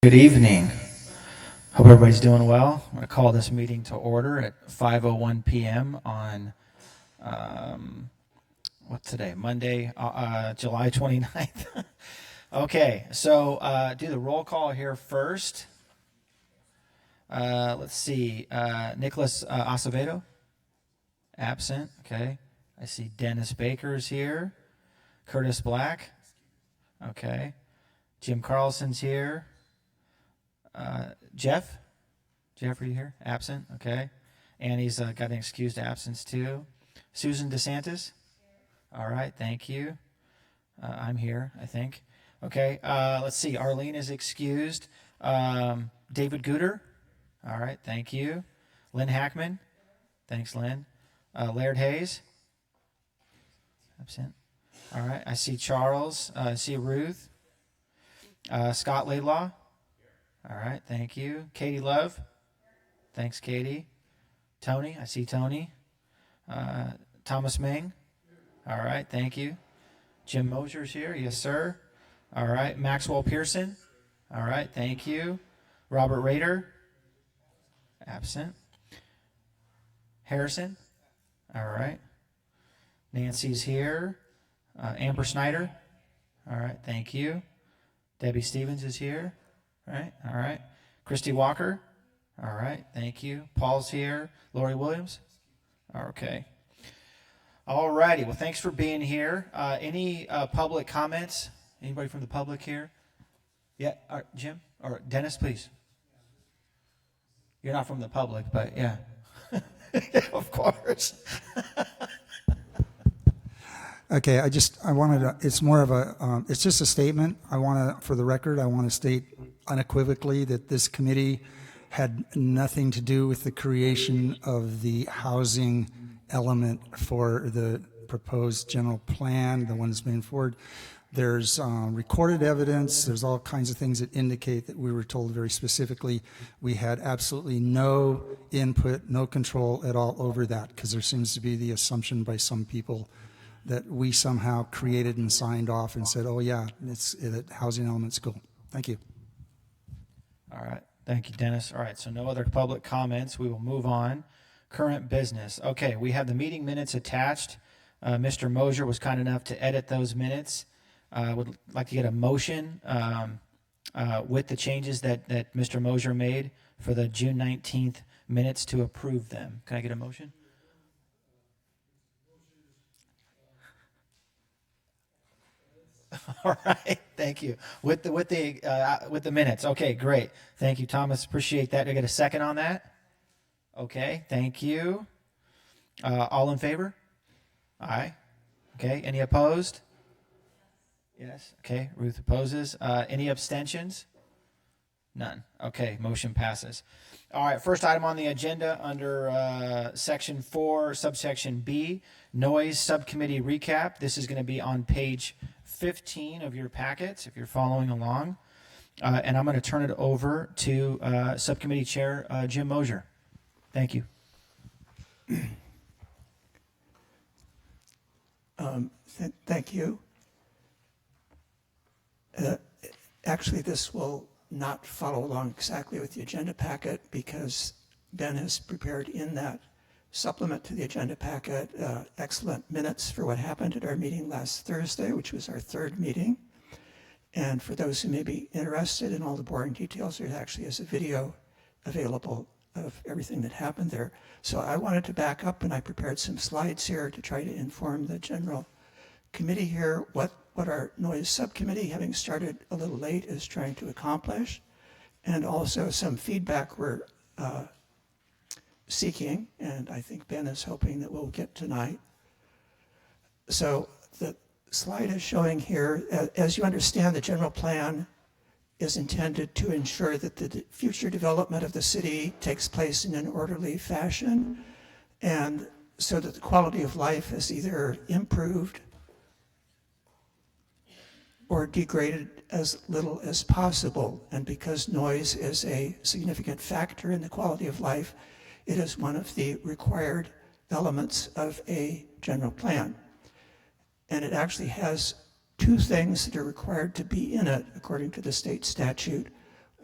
Good evening. Hope everybody's doing well. I'm going to call this meeting to order at 5:01 p.m. on, what's today? Monday, July 29th. Okay, so do the roll call here first. Let's see. Nicholas Acevedo, absent. Okay. I see Dennis Baker's here. Curtis Black. Okay. Jim Carlson's here. Jeff, are you here? Absent, okay. Annie's got an excused absence too. Susan DeSantis? All right, thank you. I'm here, I think. Okay, let's see. Arlene is excused. David Gooder? All right, thank you. Lynn Hackman? Thanks, Lynn. Laird Hayes? Absent. All right, I see Charles. I see Ruth. Scott Laidlaw? All right, thank you. Katie Love? Thanks, Katie. Tony, I see Tony. Thomas Ming? All right, thank you. Jim Mosier's here, yes, sir. All right, Maxwell Pearson? All right, thank you. Robert Rader? Absent. Harrison? All right. Nancy's here. Amber Snyder? All right, thank you. Debbie Stevens is here. All right. Christy Walker. All right. Thank you. Paul's here. Lori Williams. Okay. All righty. Well, thanks for being here. Any public comments? Anybody from the public here? Yeah. Jim or Dennis, please. You're not from the public, but yeah. Of course. Okay, I wanted to, it's more of a, it's just a statement. For the record, I want to state unequivocally that this committee had nothing to do with the creation of the housing element for the proposed general plan, the one that's moving forward. There's recorded evidence. There's all kinds of things that indicate that we were told very specifically we had absolutely no input, no control at all over that, because there seems to be the assumption by some people that we somehow created and signed off and said, oh yeah, that housing element's cool. Thank you. All right. Thank you, Dennis. All right. So no other public comments. We will move on. Current business. Okay. We have the meeting minutes attached. Mr. Mosier was kind enough to edit those minutes. I would like to get a motion with the changes that Mr. Mosier made for the June 19th minutes to approve them. Can I get a motion? All right, thank you. With the minutes. Okay, great. Thank you, Thomas. Appreciate that. Do I get a second on that? Okay, thank you. All in favor? Aye. Okay. Any opposed? Yes. Okay. Ruth opposes. Any abstentions? None. Okay. Motion passes. All right. First item on the agenda under Section 4, subsection B, noise subcommittee recap. This is going to be on page 15 of your packets if you're following along. And I'm going to turn it over to Subcommittee Chair Jim Mosier. Thank you. Thank you. Actually, this will not follow along exactly with the agenda packet because Ben has prepared in that supplement to the agenda packet excellent minutes for what happened at our meeting last Thursday, which was our third meeting. And for those who may be interested in all the boring details, there actually is a video available of everything that happened there. So I wanted to back up, and I prepared some slides here to try to inform the general committee here what our noise subcommittee, having started a little late, is trying to accomplish, and also some feedback we're seeking, and I think Ben is hoping that we'll get tonight. So the slide is showing here, as you understand, the general plan is intended to ensure that the future development of the city takes place in an orderly fashion, and so that the quality of life is either improved or degraded as little as possible. And because noise is a significant factor in the quality of life, it is one of the required elements of a general plan. And it actually has two things that are required to be in it according to the state statute.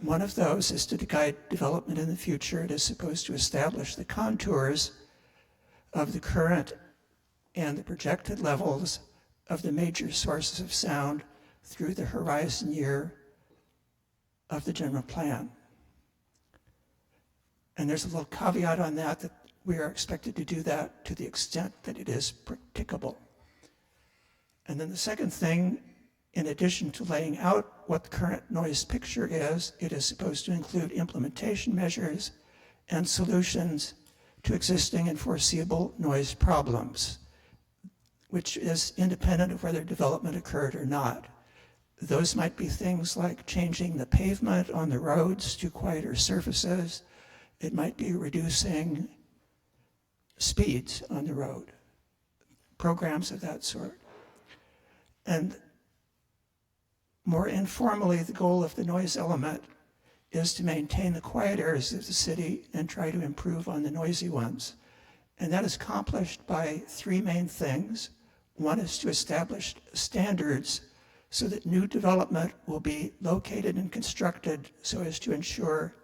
One of those is to guide development in the future. It is supposed to establish the contours of the current and the projected levels of the major sources of sound through the horizon year of the general plan. And there's a little caveat on that we are expected to do that to the extent that it is practicable. And then the second thing, in addition to laying out what the current noise picture is, it is supposed to include implementation measures and solutions to existing and foreseeable noise problems, which is independent of whether development occurred or not. Those might be things like changing the pavement on the roads to quieter surfaces. It might be reducing speeds on the road, programs of that sort. And more informally, the goal of the noise element is to maintain the quiet areas of the city and try to improve on the noisy ones. And that is accomplished by three main things. One is to establish standards so that new development will be located and constructed so as to ensure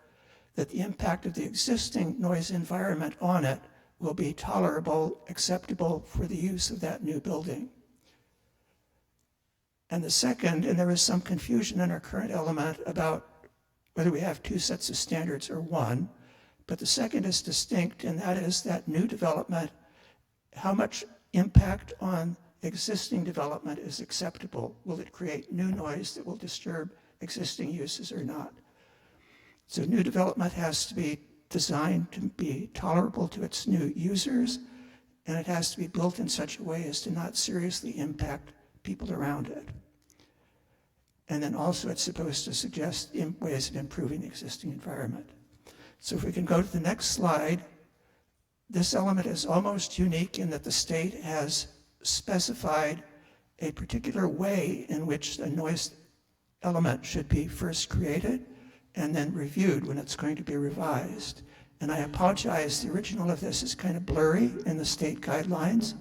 that the impact of the existing noise environment on it will be tolerable, acceptable for the use of that new building. And the second, and there is some confusion in our current element about whether we have two sets of standards or one, but the second is distinct, and that is that new development, how much impact on existing development is acceptable? Will it create new noise that will disturb existing uses or not? So new development has to be designed to be tolerable to its new users, and it has to be built in such a way as to not seriously impact people around it. And then also it's supposed to suggest ways of improving the existing environment. So if we can go to the next slide, this element is almost unique in that the state has specified a particular way in which a noise element should be first created and then reviewed when it's going to be revised. And I apologize, the original of this is kind of blurry in the state guidelines,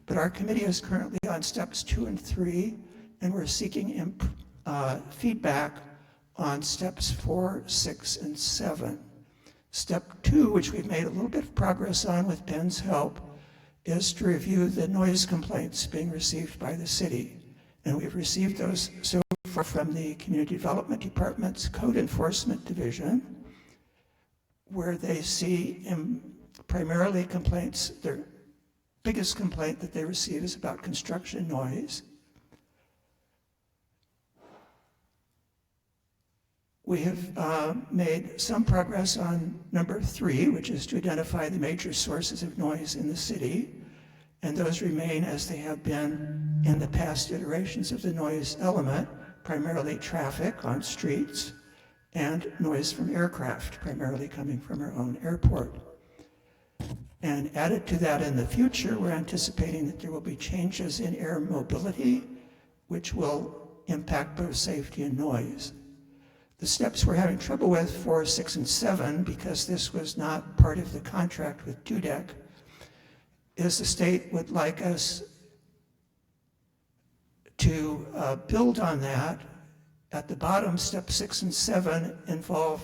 but our committee is currently on steps 2 and 3, and we're seeking feedback on steps 4, 6, and 7. Step 2, which we've made a little bit of progress on with Ben's help, is to review the noise complaints being received by the city. And we've received those so far from the Community Development Department's Code Enforcement Division, where they see primarily complaints. Their biggest complaint that they receive is about construction noise. We have made some progress on number 3, which is to identify the major sources of noise in the city, and those remain as they have been in the past iterations of the noise element, primarily traffic on streets and noise from aircraft, primarily coming from our own airport. And added to that in the future, we're anticipating that there will be changes in air mobility, which will impact both safety and noise. The steps we're having trouble with, 4, 6, and 7, because this was not part of the contract with DUDEC, is the state would like us to build on that. At the bottom, step 6 and 7 involve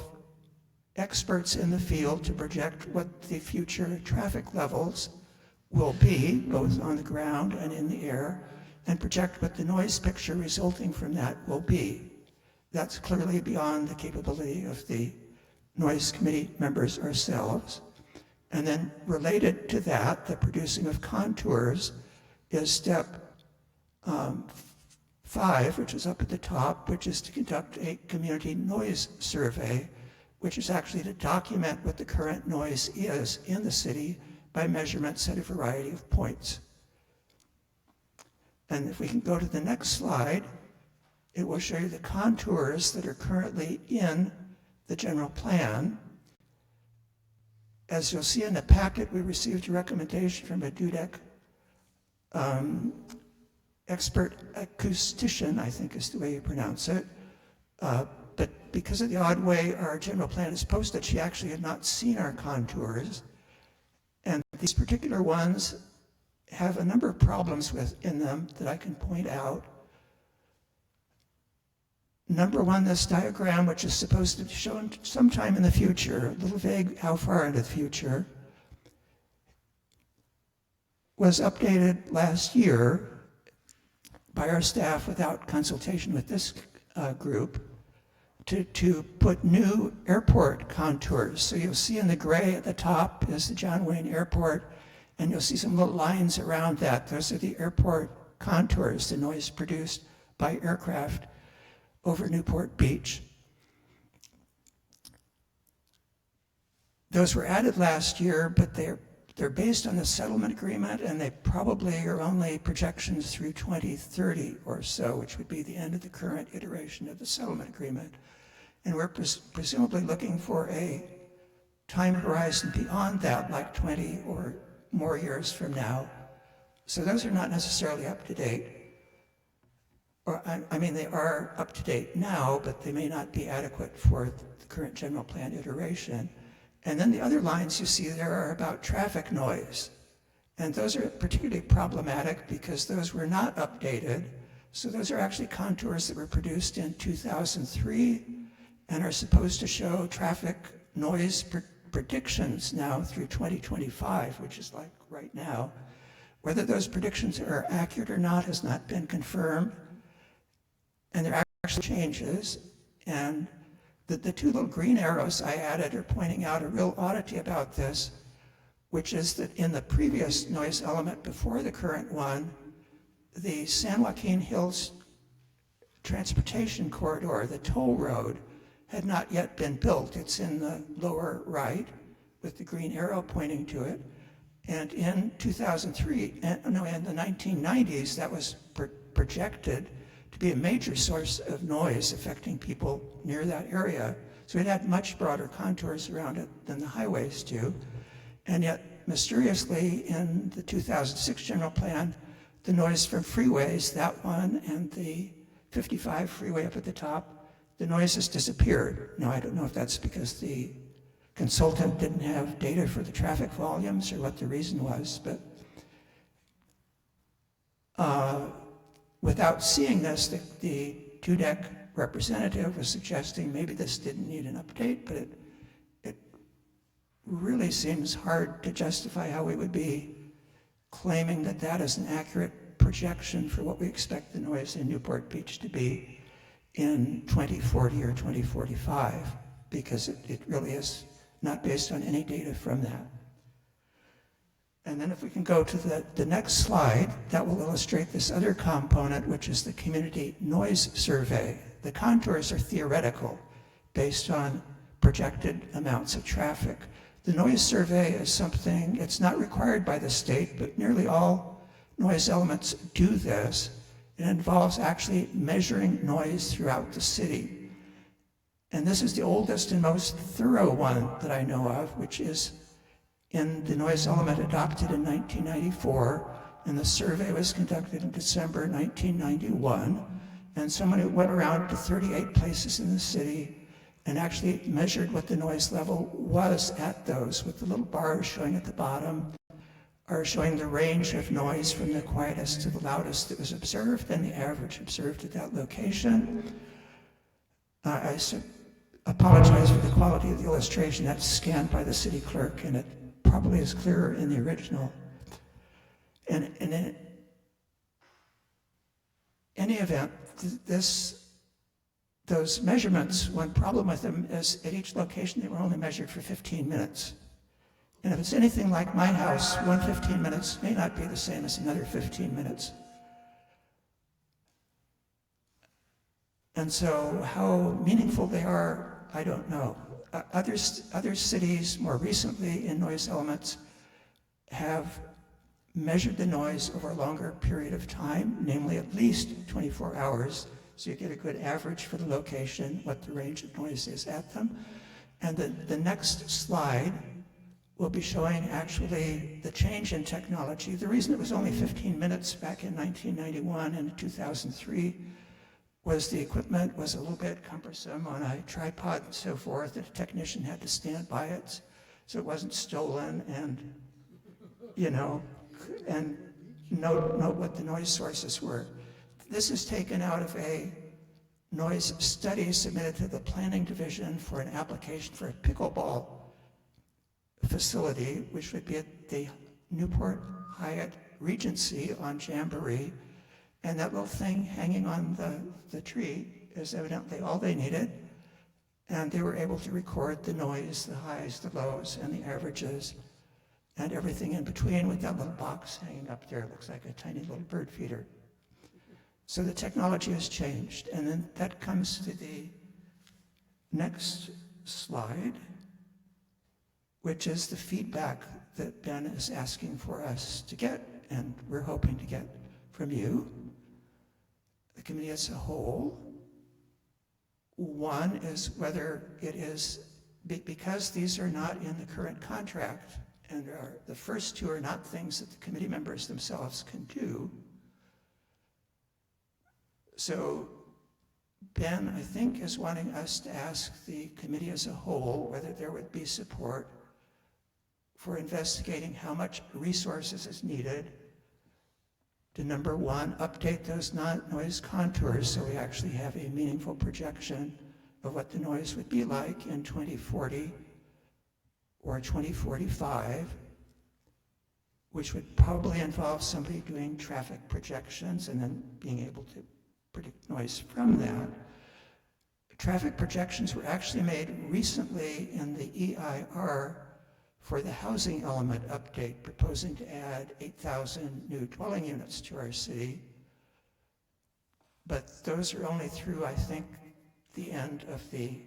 experts in the field to project what the future traffic levels will be, both on the ground and in the air, and project what the noise picture resulting from that will be. That's clearly beyond the capability of the noise committee members ourselves. And then related to that, the producing of contours is step 5, which is up at the top, which is to conduct a community noise survey, which is actually to document what the current noise is in the city by measurements at a variety of points. And if we can go to the next slide, it will show you the contours that are currently in the general plan. As you'll see in the packet, we received a recommendation from a DUDEC expert acoustician, I think is the way you pronounce it. But because of the odd way our general plan is posted, she actually had not seen our contours. And these particular ones have a number of problems in them that I can point out. number one, this diagram, which is supposed to be shown sometime in the future, a little vague how far into the future, was updated last year by our staff without consultation with this group to put new airport contours. So you'll see in the gray at the top is the John Wayne Airport, and you'll see some little lines around that. Those are the airport contours, the noise produced by aircraft over Newport Beach. Those were added last year, but they're based on the settlement agreement, and they probably are only projections through 2030 or so, which would be the end of the current iteration of the settlement agreement. And we're presumably looking for a time horizon beyond that, like 20 or more years from now. So those are not necessarily up to date. Or, I mean, they are up to date now, but they may not be adequate for the current general plan iteration. And then the other lines you see there are about traffic noise. And those are particularly problematic because those were not updated. So those are actually contours that were produced in 2003 and are supposed to show traffic noise predictions now through 2025, which is like right now. Whether those predictions are accurate or not has not been confirmed. And there are actually changes. And the two little green arrows I added are pointing out a real oddity about this, which is that in the previous noise element before the current one, the San Joaquin Hills transportation corridor, the toll road, had not yet been built. It's in the lower right with the green arrow pointing to it. And in 2003, in the 1990s, that was projected to be a major source of noise affecting people near that area. So it had much broader contours around it than the highways do. And yet, mysteriously, in the 2006 general plan, the noise from freeways, that one and the 55 freeway up at the top, the noise has disappeared. Now, I don't know if that's because the consultant didn't have data for the traffic volumes or what the reason was, but without seeing this, the TUDEC representative was suggesting maybe this didn't need an update, but it really seems hard to justify how we would be claiming that that is an accurate projection for what we expect the noise in Newport Beach to be in 2040 or 2045, because it really is not based on any data from that. And then if we can go to the next slide, that will illustrate this other component, which is the community noise survey. The contours are theoretical, based on projected amounts of traffic. The noise survey is something, it's not required by the state, but nearly all noise elements do this. It involves actually measuring noise throughout the city. And this is the oldest and most thorough one that I know of, which is in the noise element adopted in 1994, and the survey was conducted in December 1991. And someone went around to 38 places in the city and actually measured what the noise level was at those, with the little bars showing at the bottom are showing the range of noise from the quietest to the loudest that was observed and the average observed at that location. I apologize for the quality of the illustration. That's scanned by the city clerk, and it probably is clearer in the original. And in any event, those measurements, one problem with them is at each location they were only measured for 15 minutes. And if it's anything like my house, one 15 minutes may not be the same as another 15 minutes. And so how meaningful they are, I don't know. Other cities more recently in noise elements have measured the noise over a longer period of time, namely at least 24 hours, so you get a good average for the location, what the range of noise is at them. And the next slide will be showing actually the change in technology. The reason it was only 15 minutes back in 1991 and 2003 was the equipment was a little bit cumbersome on a tripod and so forth, and a technician had to stand by it so it wasn't stolen, and, and note what the noise sources were. This is taken out of a noise study submitted to the planning division for an application for a pickleball facility, which would be at the Newport Hyatt Regency on Jamboree. And that little thing hanging on the tree is evidently all they needed. And they were able to record the noise, the highs, the lows, and the averages, and everything in between with that little box hanging up there. It looks like a tiny little bird feeder. So the technology has changed. And then that comes to the next slide, which is the feedback that Ben is asking for us to get, and we're hoping to get from you, the committee as a whole. One is whether it is, because these are not in the current contract, and the first two are not things that the committee members themselves can do. So Ben, I think, is wanting us to ask the committee as a whole whether there would be support for investigating how much resources is needed to, number one, update those noise contours so we actually have a meaningful projection of what the noise would be like in 2040 or 2045, which would probably involve somebody doing traffic projections and then being able to predict noise from that. Traffic projections were actually made recently in the EIR for the housing element update, proposing to add 8,000 new dwelling units to our city. But those are only through, I think, the end of the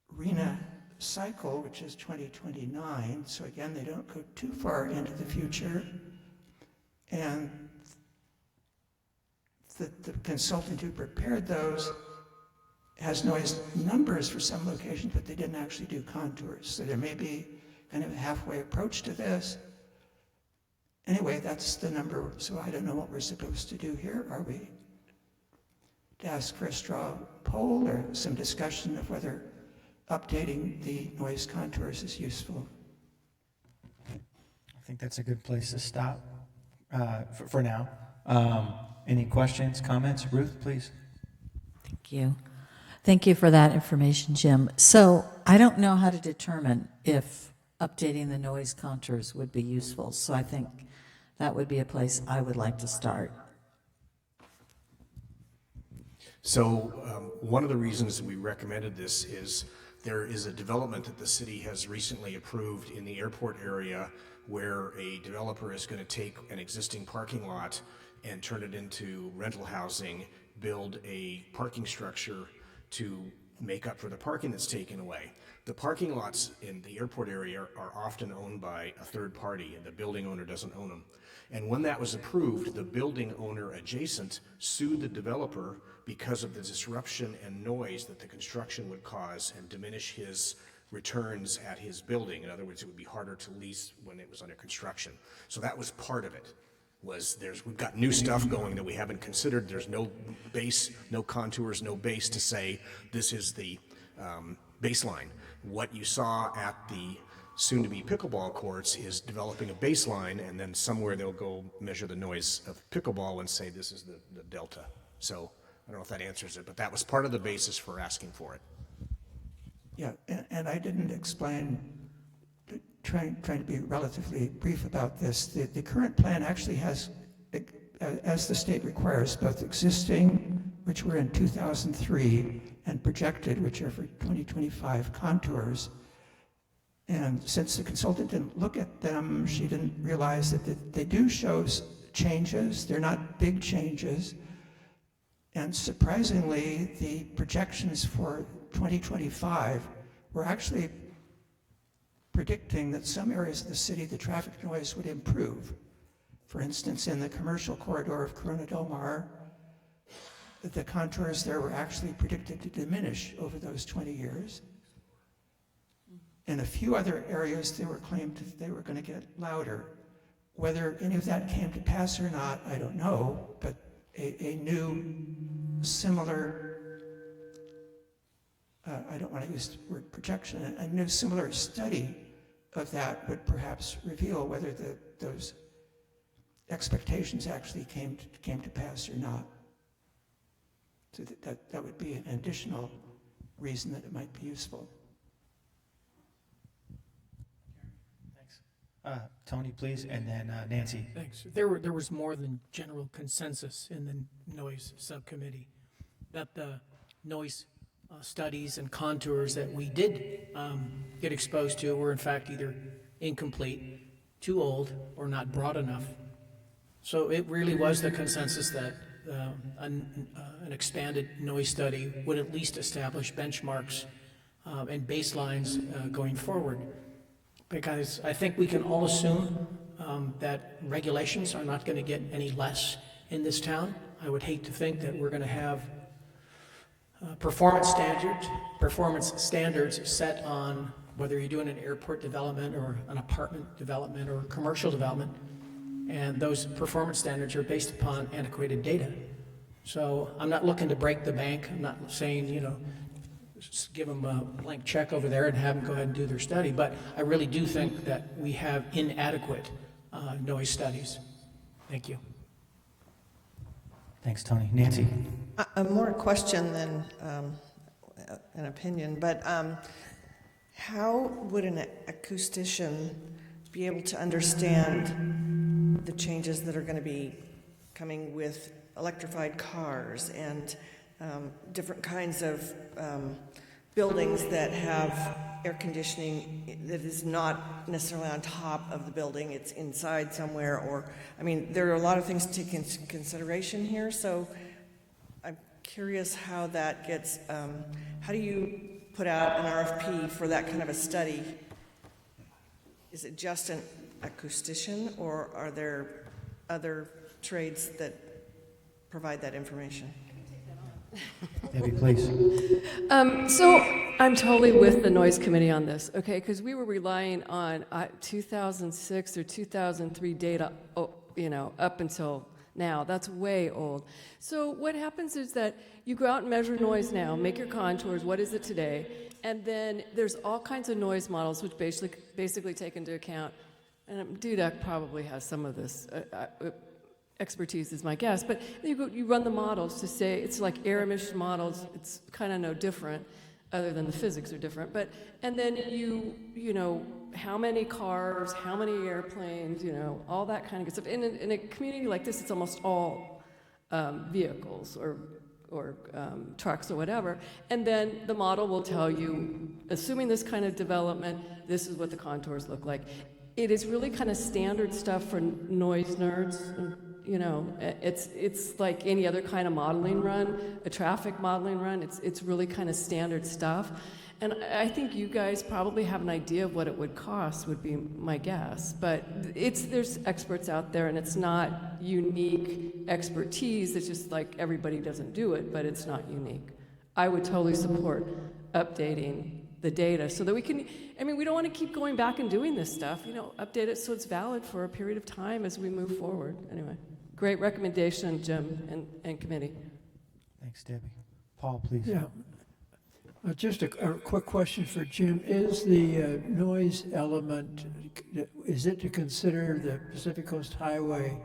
RENA cycle, which is 2029. So again, they don't go too far into the future. And the consultant who prepared those has noise numbers for some locations, but they didn't actually do contours. So there may be kind of a halfway approach to this. Anyway, that's the number. So I don't know what we're supposed to do here. Are we to ask for a straw poll or some discussion of whether updating the noise contours is useful? I think that's a good place to stop for now. Any questions, comments? Ruth, please. Thank you. Thank you for that information, Jim. So I don't know how to determine if updating the noise contours would be useful. So I think that would be a place I would like to start. So one of the reasons that we recommended this is there is a development that the city has recently approved in the airport area where a developer is going to take an existing parking lot and turn it into rental housing, build a parking structure to make up for the parking that's taken away. The parking lots in the airport area are often owned by a third party, and the building owner doesn't own them. And when that was approved, the building owner adjacent sued the developer because of the disruption and noise that the construction would cause and diminish his returns at his building. In other words, it would be harder to lease when it was under construction. So that was part of it. We've got new stuff going that we haven't considered. There's no base, no contours, no base to say this is the baseline. What you saw at the soon-to-be pickleball courts is developing a baseline, and then somewhere they'll go measure the noise of pickleball and say this is the delta. So I don't know if that answers it, but that was part of the basis for asking for it. Yeah, and I didn't explain, trying to be relatively brief about this. The current plan actually has, as the state requires, both existing, which were in 2003, and projected, which are for 2025 contours. And since the consultant didn't look at them, she didn't realize that they do show changes. They're not big changes. And surprisingly, the projections for 2025 were actually predicting that some areas of the city, the traffic noise would improve. For instance, in the commercial corridor of Corona Del Mar, the contours there were actually predicted to diminish over those 20 years. In a few other areas, they were claimed that they were going to get louder. Whether any of that came to pass or not, I don't know, but a new similar, I don't want to use the word projection, a new similar study of that would perhaps reveal whether those expectations actually came to pass or not. So that would be an additional reason that it might be useful. Thanks. Tony, please, and then Nancy. Thanks. There was more than general consensus in the noise subcommittee that the noise studies and contours that we did get exposed to were in fact either incomplete, too old, or not broad enough. So it really was the consensus that an expanded noise study would at least establish benchmarks and baselines going forward. Because I think we can all assume that regulations are not going to get any less in this town. I would hate to think that we're going to have performance standards set on whether you're doing an airport development or an apartment development or commercial development, and those performance standards are based upon antiquated data. So I'm not looking to break the bank. I'm not saying, just give them a blank check over there and have them go ahead and do their study, but I really do think that we have inadequate noise studies. Thank you. Thanks, Tony. Nancy. More a question than an opinion, but how would an acoustician be able to understand the changes that are going to be coming with electrified cars and different kinds of buildings that have air conditioning that is not necessarily on top of the building, it's inside somewhere, or, I mean, there are a lot of things to take into consideration here, so I'm curious how that gets, how do you put out an RFP for that kind of a study? Is it just an acoustician, or are there other trades that provide that information? Debbie, please. So I'm totally with the noise committee on this, okay? Because we were relying on 2006 or 2003 data, up until now. That's way old. So what happens is that you go out and measure noise now, make your contours, what is it today? And then there's all kinds of noise models which basically take into account, and Dudek probably has some of this expertise is my guess, but you run the models to say, it's like air emission models, it's kind of no different, other than the physics are different, and then you know, how many cars, how many airplanes, all that kind of good stuff. In a community like this, it's almost all vehicles or trucks or whatever, and then the model will tell you, assuming this kind of development, this is what the contours look like. It is really kind of standard stuff for noise nerds. It's like any other kind of modeling run, a traffic modeling run. It's really kind of standard stuff. And I think you guys probably have an idea of what it would cost, would be my guess. But there's experts out there, and it's not unique expertise. It's just like everybody doesn't do it, but it's not unique. I would totally support updating the data so that we can, we don't want to keep going back and doing this stuff, update it so it's valid for a period of time as we move forward. Anyway, great recommendation, Jim and committee. Thanks, Debbie. Paul, please. Yeah. Just a quick question for Jim. Is the noise element, is it to consider the Pacific Coast Highway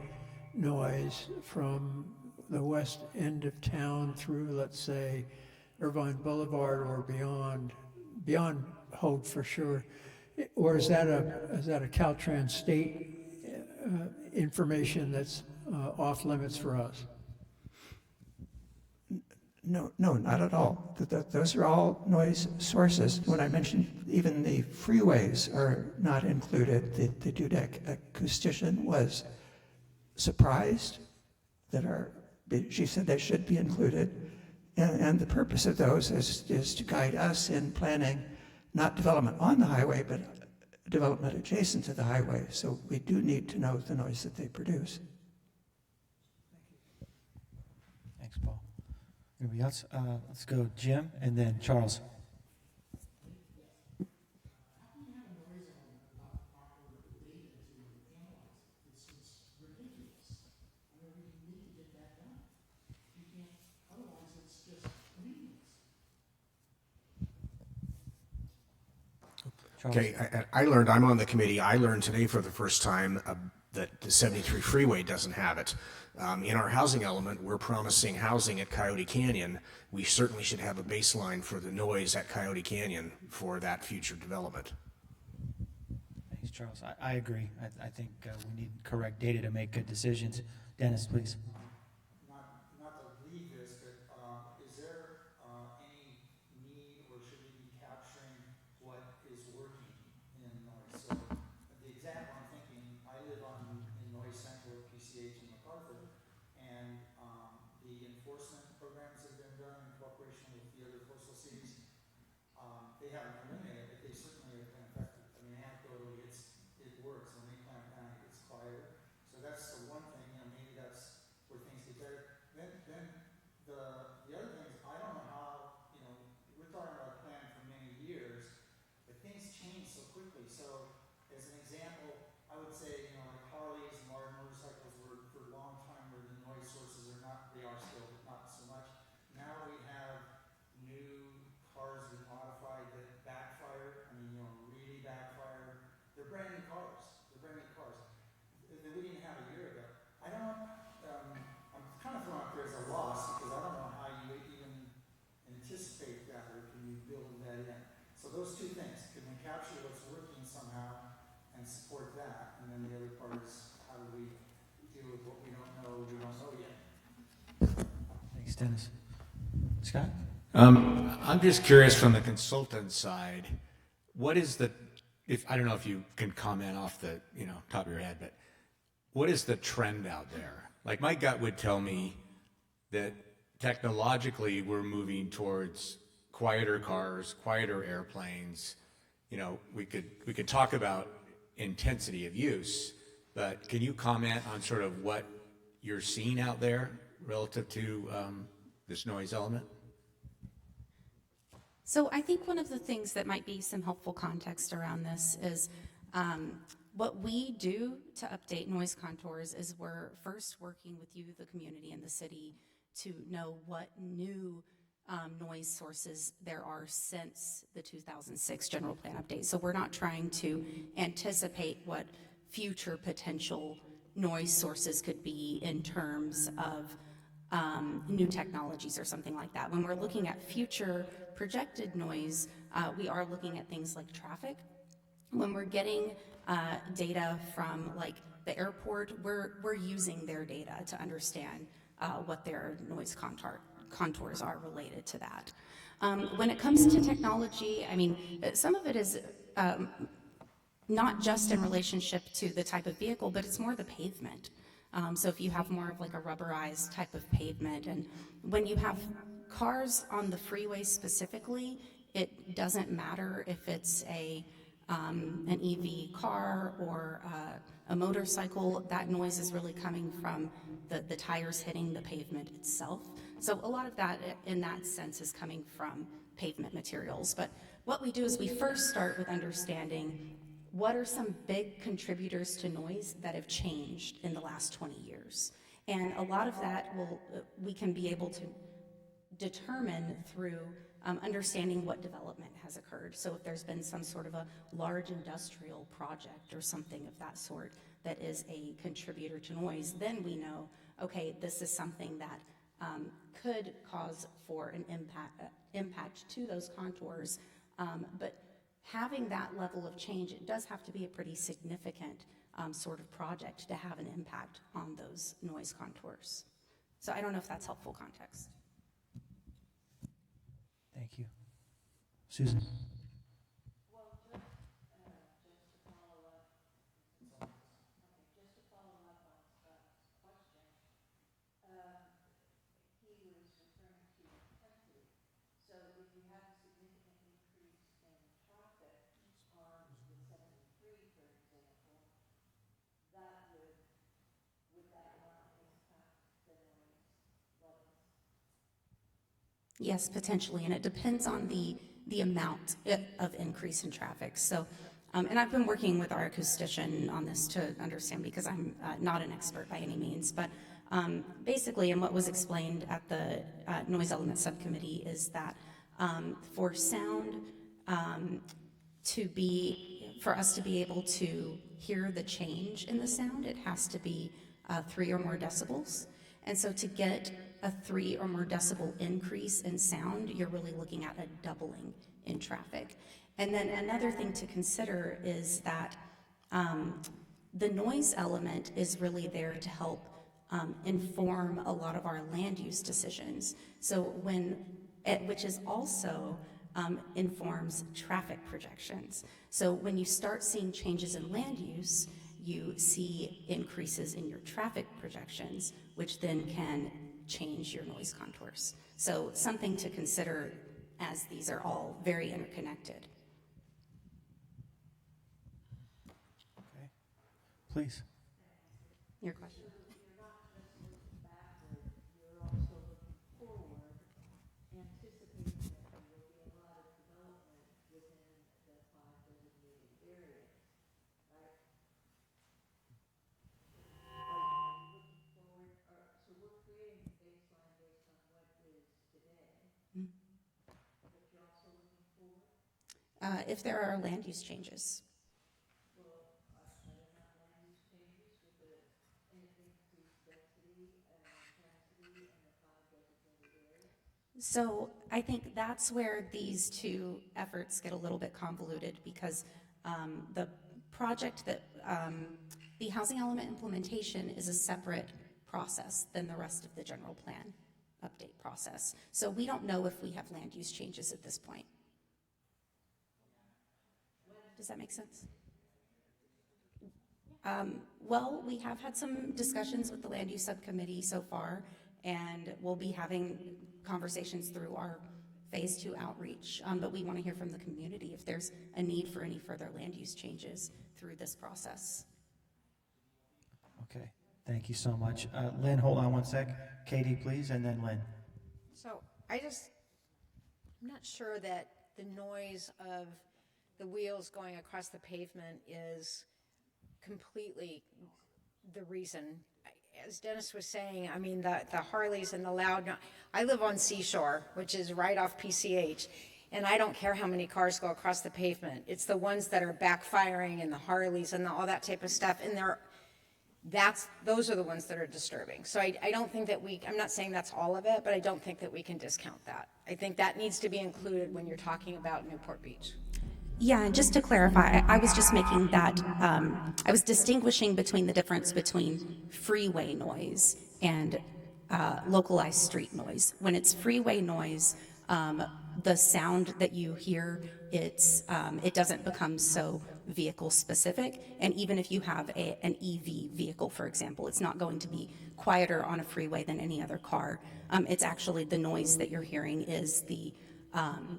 noise from the west end of town through, let's say, Irvine Boulevard or beyond Hogue for sure, or is that a Caltrans state information that's off limits for us? No, not at all. Those are all noise sources. When I mentioned even the freeways are not included, the Dudek acoustician was surprised she said they should be included. And the purpose of those is to guide us in planning not development on the highway, but development adjacent to the highway. So we do need to know the noise that they produce. Thanks, Paul. Anybody else? Let's go Jim and then Charles. Okay, I'm on the committee. I learned today for the first time that the 73 freeway doesn't have it. In our housing element, we're promising housing at Coyote Canyon. We certainly should have a baseline for the noise at Coyote Canyon for that future development. Thanks, Charles. I agree. I think we need correct data to make good decisions. Dennis, please. Not to leave this, but is there any need or should we be capturing what is working in noise? So the example I'm thinking, I live in Noise Central at PCH in MacArthur, and the enforcement programs that have been done in cooperation with the other coastal cities, they haven't eliminated it, but they certainly have been effective. I mean, anecdotally, it works. When they clamp down, it gets quieter. So that's the one thing, maybe that's where things get better. Then the other thing is, I don't know how, we're talking about a plan for many years, but things change so quickly. So as an example, I would say, like Harleys and large motorcycles were for a long time where the noise sources are not, they are still, but not so much. Now we have new cars that are modified that backfire, really backfire. They're brand new cars. That we didn't have a year ago. I don't, I'm kind of throwing out there as a loss because I don't know how you even anticipate that or can you build that in. So those two things, can we capture what's working somehow and support that? And then the other part is how do we deal with what we don't know yet? Thanks, Dennis. Scott? I'm just curious from the consultant side, what is I don't know if you can comment off the, top of your head, but what is the trend out there? Like my gut would tell me that technologically we're moving towards quieter cars, quieter airplanes. We could talk about intensity of use, but can you comment on sort of what you're seeing out there relative to this noise element? So I think one of the things that might be some helpful context around this is what we do to update noise contours is we're first working with you, the community, and the city to know what new noise sources there are since the 2006 general plan update. So we're not trying to anticipate what future potential noise sources could be in terms of new technologies or something like that. When we're looking at future projected noise, we are looking at things like traffic. When we're getting data from like the airport, we're using their data to understand what their noise contours are related to that. When it comes to technology, I mean, some of it is not just in relationship to the type of vehicle, but it's more the pavement. So if you have more of like a rubberized type of pavement, and when you have cars on the freeway specifically, it doesn't matter if it's an EV car or a motorcycle, that noise is really coming from the tires hitting the pavement itself. So a lot of that in that sense is coming from pavement materials. But what we do is we first start with understanding what are some big contributors to noise that have changed in the last 20 years. And a lot of that we can be able to determine through understanding what development has occurred. So if there's been some sort of a large industrial project or something of that sort that is a contributor to noise, then we know, okay, this is something that could cause for an impact to those contours. But having that level of change, it does have to be a pretty significant sort of project to have an impact on those noise contours. So I don't know if that's helpful context. Thank you. Susan? Yes, potentially, and it depends on the amount of increase in traffic. So, and I've been working with our acoustician on this to understand, because I'm not an expert by any means, but basically, and what was explained at the Noise Element Subcommittee is that for sound for us to be able to hear the change in the sound, it has to be 3 or more decibels. And so to get a 3 or more decibel increase in sound, you're really looking at a doubling in traffic. And then another thing to consider is that the noise element is really there to help inform a lot of our land use decisions. So which is also informs traffic projections. So when you start seeing changes in land use, you see increases in your traffic projections, which then can change your noise contours. So something to consider, as these are all very interconnected. Okay. Please. Your question? If there are land use changes. So I think that's where these two efforts get a little bit convoluted, because the project that the housing element implementation is a separate process than the rest of the general plan update process. So we don't know if we have land use changes at this point. Does that make sense? Well, we have had some discussions with the land use subcommittee so far, and we'll be having conversations through our phase 2 outreach, but we want to hear from the community if there's a need for any further land use changes through this process. Okay, thank you so much. Lynn, hold on one sec. Katie, please, and then Lynn. So I'm not sure that the noise of the wheels going across the pavement is completely the reason. As Dennis was saying, I mean, the Harleys and the loud, I live on Seashore, which is right off PCH, and I don't care how many cars go across the pavement. It's the ones that are backfiring and the Harleys and all that type of stuff, and those are the ones that are disturbing. So I don't think that I'm not saying that's all of it, but I don't think that we can discount that. I think that needs to be included when you're talking about Newport Beach. Yeah, and just to clarify, I was just making that, I was distinguishing between the difference between freeway noise and localized street noise. When it's freeway noise, the sound that you hear, it doesn't become so vehicle specific. And even if you have an EV vehicle, for example, it's not going to be quieter on a freeway than any other car. It's actually the noise that you're hearing is the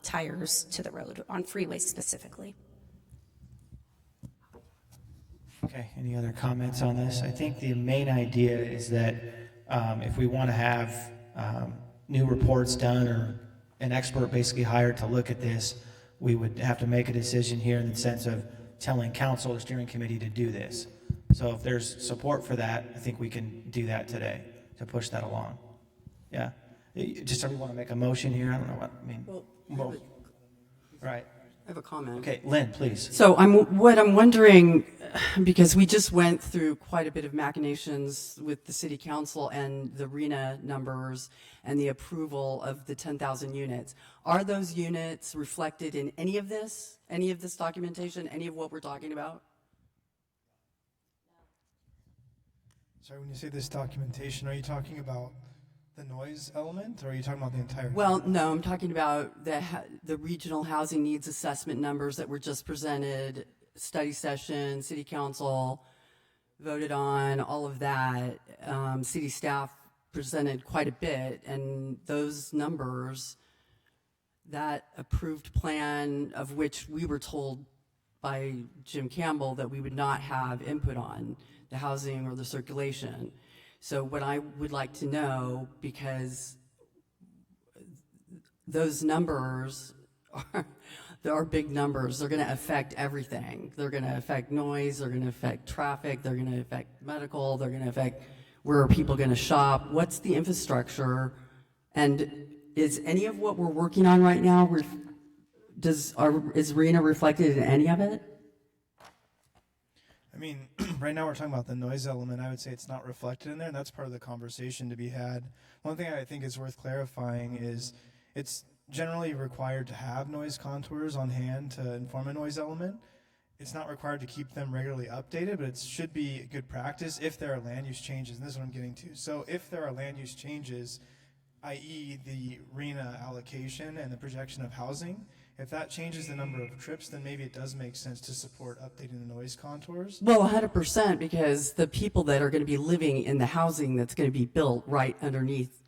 tires to the road on freeways specifically. Okay, any other comments on this? I think the main idea is that if we want to have new reports done or an expert basically hired to look at this, we would have to make a decision here in the sense of telling council or steering committee to do this. So if there's support for that, I think we can do that today to push that along. Yeah. Just somebody want to make a motion here? I don't know what, I mean. Well, Right. I have a comment. Okay, Lynn, please. So what I'm wondering, because we just went through quite a bit of machinations with the city council and the RENA numbers and the approval of the 10,000 units. Are those units reflected in any of this documentation, any of what we're talking about? Sorry, when you say this documentation, are you talking about the noise element, or are you talking about the entire? Well, no, I'm talking about the regional housing needs assessment numbers that were just presented, study session, city council voted on, all of that. City staff presented quite a bit, and those numbers, that approved plan of which we were told by Jim Campbell that we would not have input on, the housing or the circulation. So what I would like to know, because those numbers are big numbers. They're going to affect everything. They're going to affect noise. They're going to affect traffic. They're going to affect medical. They're going to affect where are people going to shop. What's the infrastructure? And is any of what we're working on right now, is RENA reflected in any of it? I mean, right now we're talking about the noise element. I would say it's not reflected in there, and that's part of the conversation to be had. One thing I think is worth clarifying is it's generally required to have noise contours on hand to inform a noise element. It's not required to keep them regularly updated, but it should be good practice if there are land use changes, and this is what I'm getting to. So if there are land use changes, i.e. the RENA allocation and the projection of housing, if that changes the number of trips, then maybe it does make sense to support updating the noise contours. Well, 100%, because the people that are going to be living in the housing that's going to be built right underneath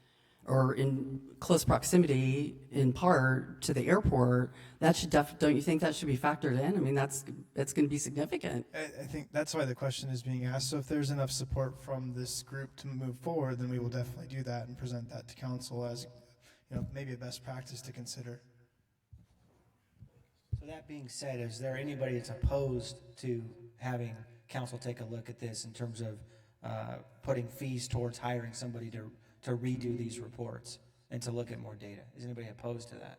or in close proximity, in part, to the airport, that should don't you think that should be factored in? I mean, that's going to be significant. I think that's why the question is being asked. So if there's enough support from this group to move forward, then we will definitely do that and present that to council as, maybe a best practice to consider. So that being said, is there anybody that's opposed to having council take a look at this in terms of putting fees towards hiring somebody to redo these reports and to look at more data? Is anybody opposed to that?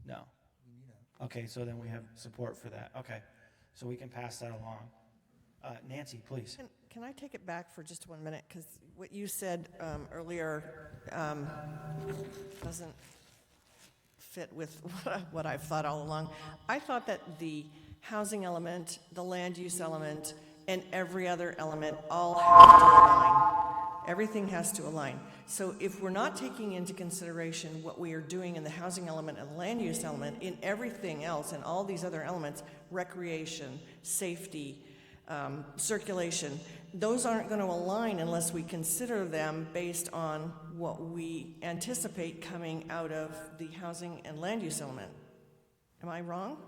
No. Okay, so then we have support for that. Okay, so we can pass that along. Nancy, please. Can I take it back for just 1 minute? Because what you said earlier doesn't fit with what I've thought all along. I thought that the housing element, the land use element, and every other element all have to align. Everything has to align. So if we're not taking into consideration what we are doing in the housing element and the land use element, in everything else and all these other elements, recreation, safety, circulation, those aren't going to align unless we consider them based on what we anticipate coming out of the housing and land use element. Am I wrong?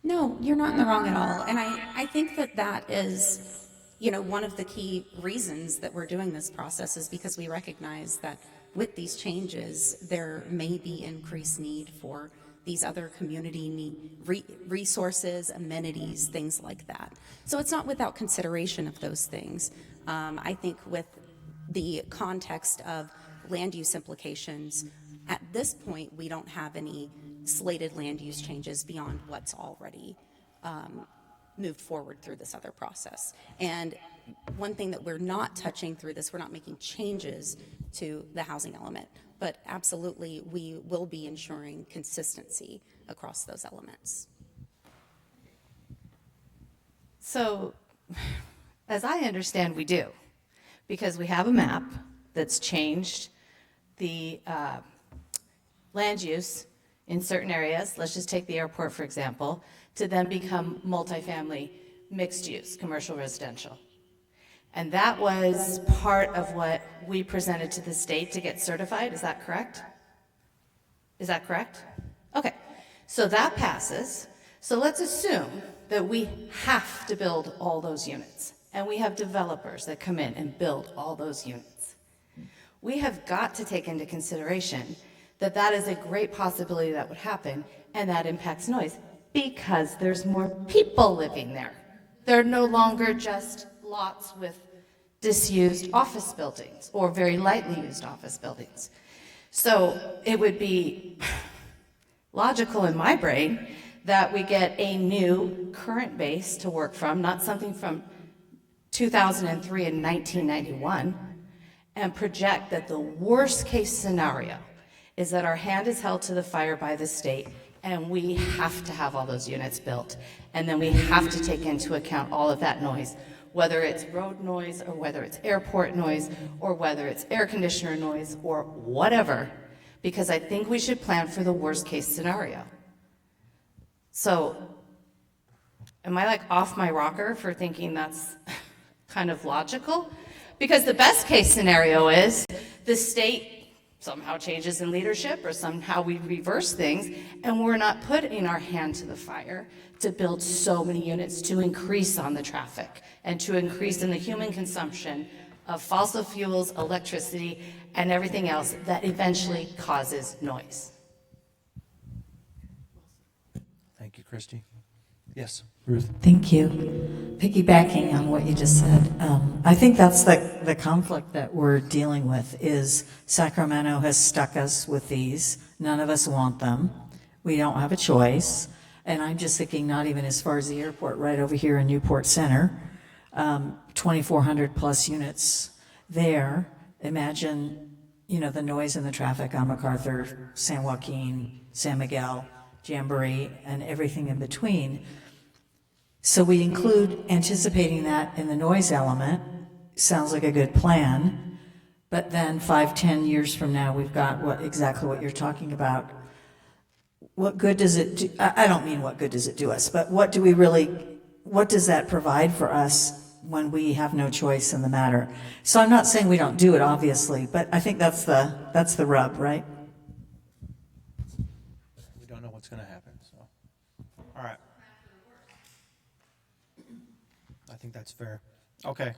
No, you're not in the wrong at all. And I think that is, one of the key reasons that we're doing this process is because we recognize that with these changes, there may be increased need for these other community resources, amenities, things like that. So it's not without consideration of those things. I think with the context of land use implications, at this point, we don't have any slated land use changes beyond what's already moved forward through this other process. And one thing that we're not touching through this, we're not making changes to the housing element, but absolutely we will be ensuring consistency across those elements. So, as I understand, we do, because we have a map that's changed the land use in certain areas. Let's just take the airport, for example, to then become multifamily, mixed use, commercial residential. And that was part of what we presented to the state to get certified. Is that correct? Is that correct? Okay, so that passes. So let's assume that we have to build all those units, and we have developers that come in and build all those units. We have got to take into consideration that that is a great possibility that would happen, and that impacts noise because there's more people living there. They're no longer just lots with disused office buildings or very lightly used office buildings. So it would be logical in my brain that we get a new current base to work from, not something from 2003 and 1991, and project that the worst case scenario is that our hand is held to the fire by the state and we have to have all those units built. And then we have to take into account all of that noise, whether it's road noise or whether it's airport noise or whether it's air conditioner noise or whatever, because I think we should plan for the worst case scenario. So am I like off my rocker for thinking that's kind of logical? Because the best case scenario is the state somehow changes in leadership or somehow we reverse things and we're not putting our hand to the fire to build so many units to increase on the traffic and to increase in the human consumption of fossil fuels, electricity, and everything else that eventually causes noise. Thank you, Christy. Yes, Ruth. Thank you. Piggybacking on what you just said, I think that's the conflict that we're dealing with is Sacramento has stuck us with these. None of us want them. We don't have a choice. And I'm just thinking not even as far as the airport, right over here in Newport Center, 2,400 plus units there. Imagine, the noise and the traffic on MacArthur, San Joaquin, San Miguel, Jamboree, and everything in between. So we include anticipating that in the noise element. Sounds like a good plan. But then 5-10 years from now, we've got exactly what you're talking about. What good does it do? I don't mean what good does it do us, but what does that provide for us when we have no choice in the matter? So I'm not saying we don't do it, obviously, but I think that's the rub, right? We don't know what's going to happen, so. All right. I think that's fair. Okay,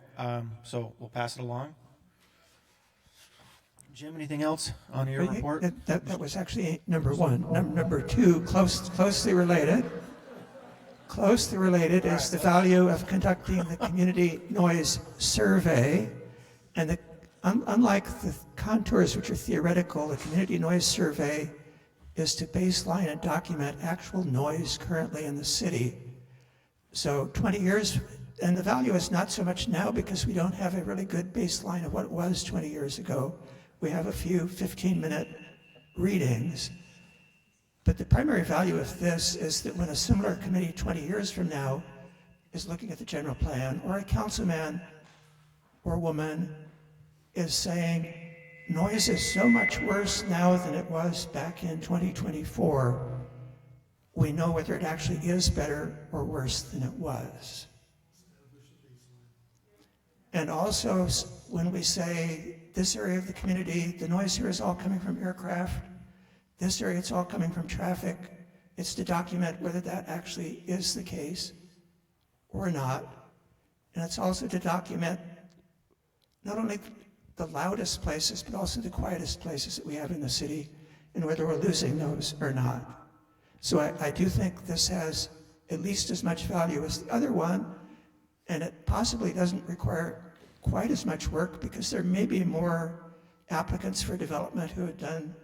so we'll pass it along. Jim, anything else on your report? That was actually number one. Number two, closely related. Closely related is the value of conducting the community noise survey. And unlike the contours, which are theoretical, the community noise survey is to baseline and document actual noise currently in the city. So 20 years, and the value is not so much now because we don't have a really good baseline of what it was 20 years ago. We have a few 15-minute readings. But the primary value of this is that when a similar committee 20 years from now is looking at the general plan, or a councilman or woman is saying, noise is so much worse now than it was back in 2024, we know whether it actually is better or worse than it was. And also, when we say this area of the community, the noise here is all coming from aircraft, this area it's all coming from traffic, it's to document whether that actually is the case or not. And it's also to document not only the loudest places, but also the quietest places that we have in the city, and whether we're losing those or not. So I do think this has at least as much value as the other one, and it possibly doesn't require quite as much work because there may be more applicants for development who have done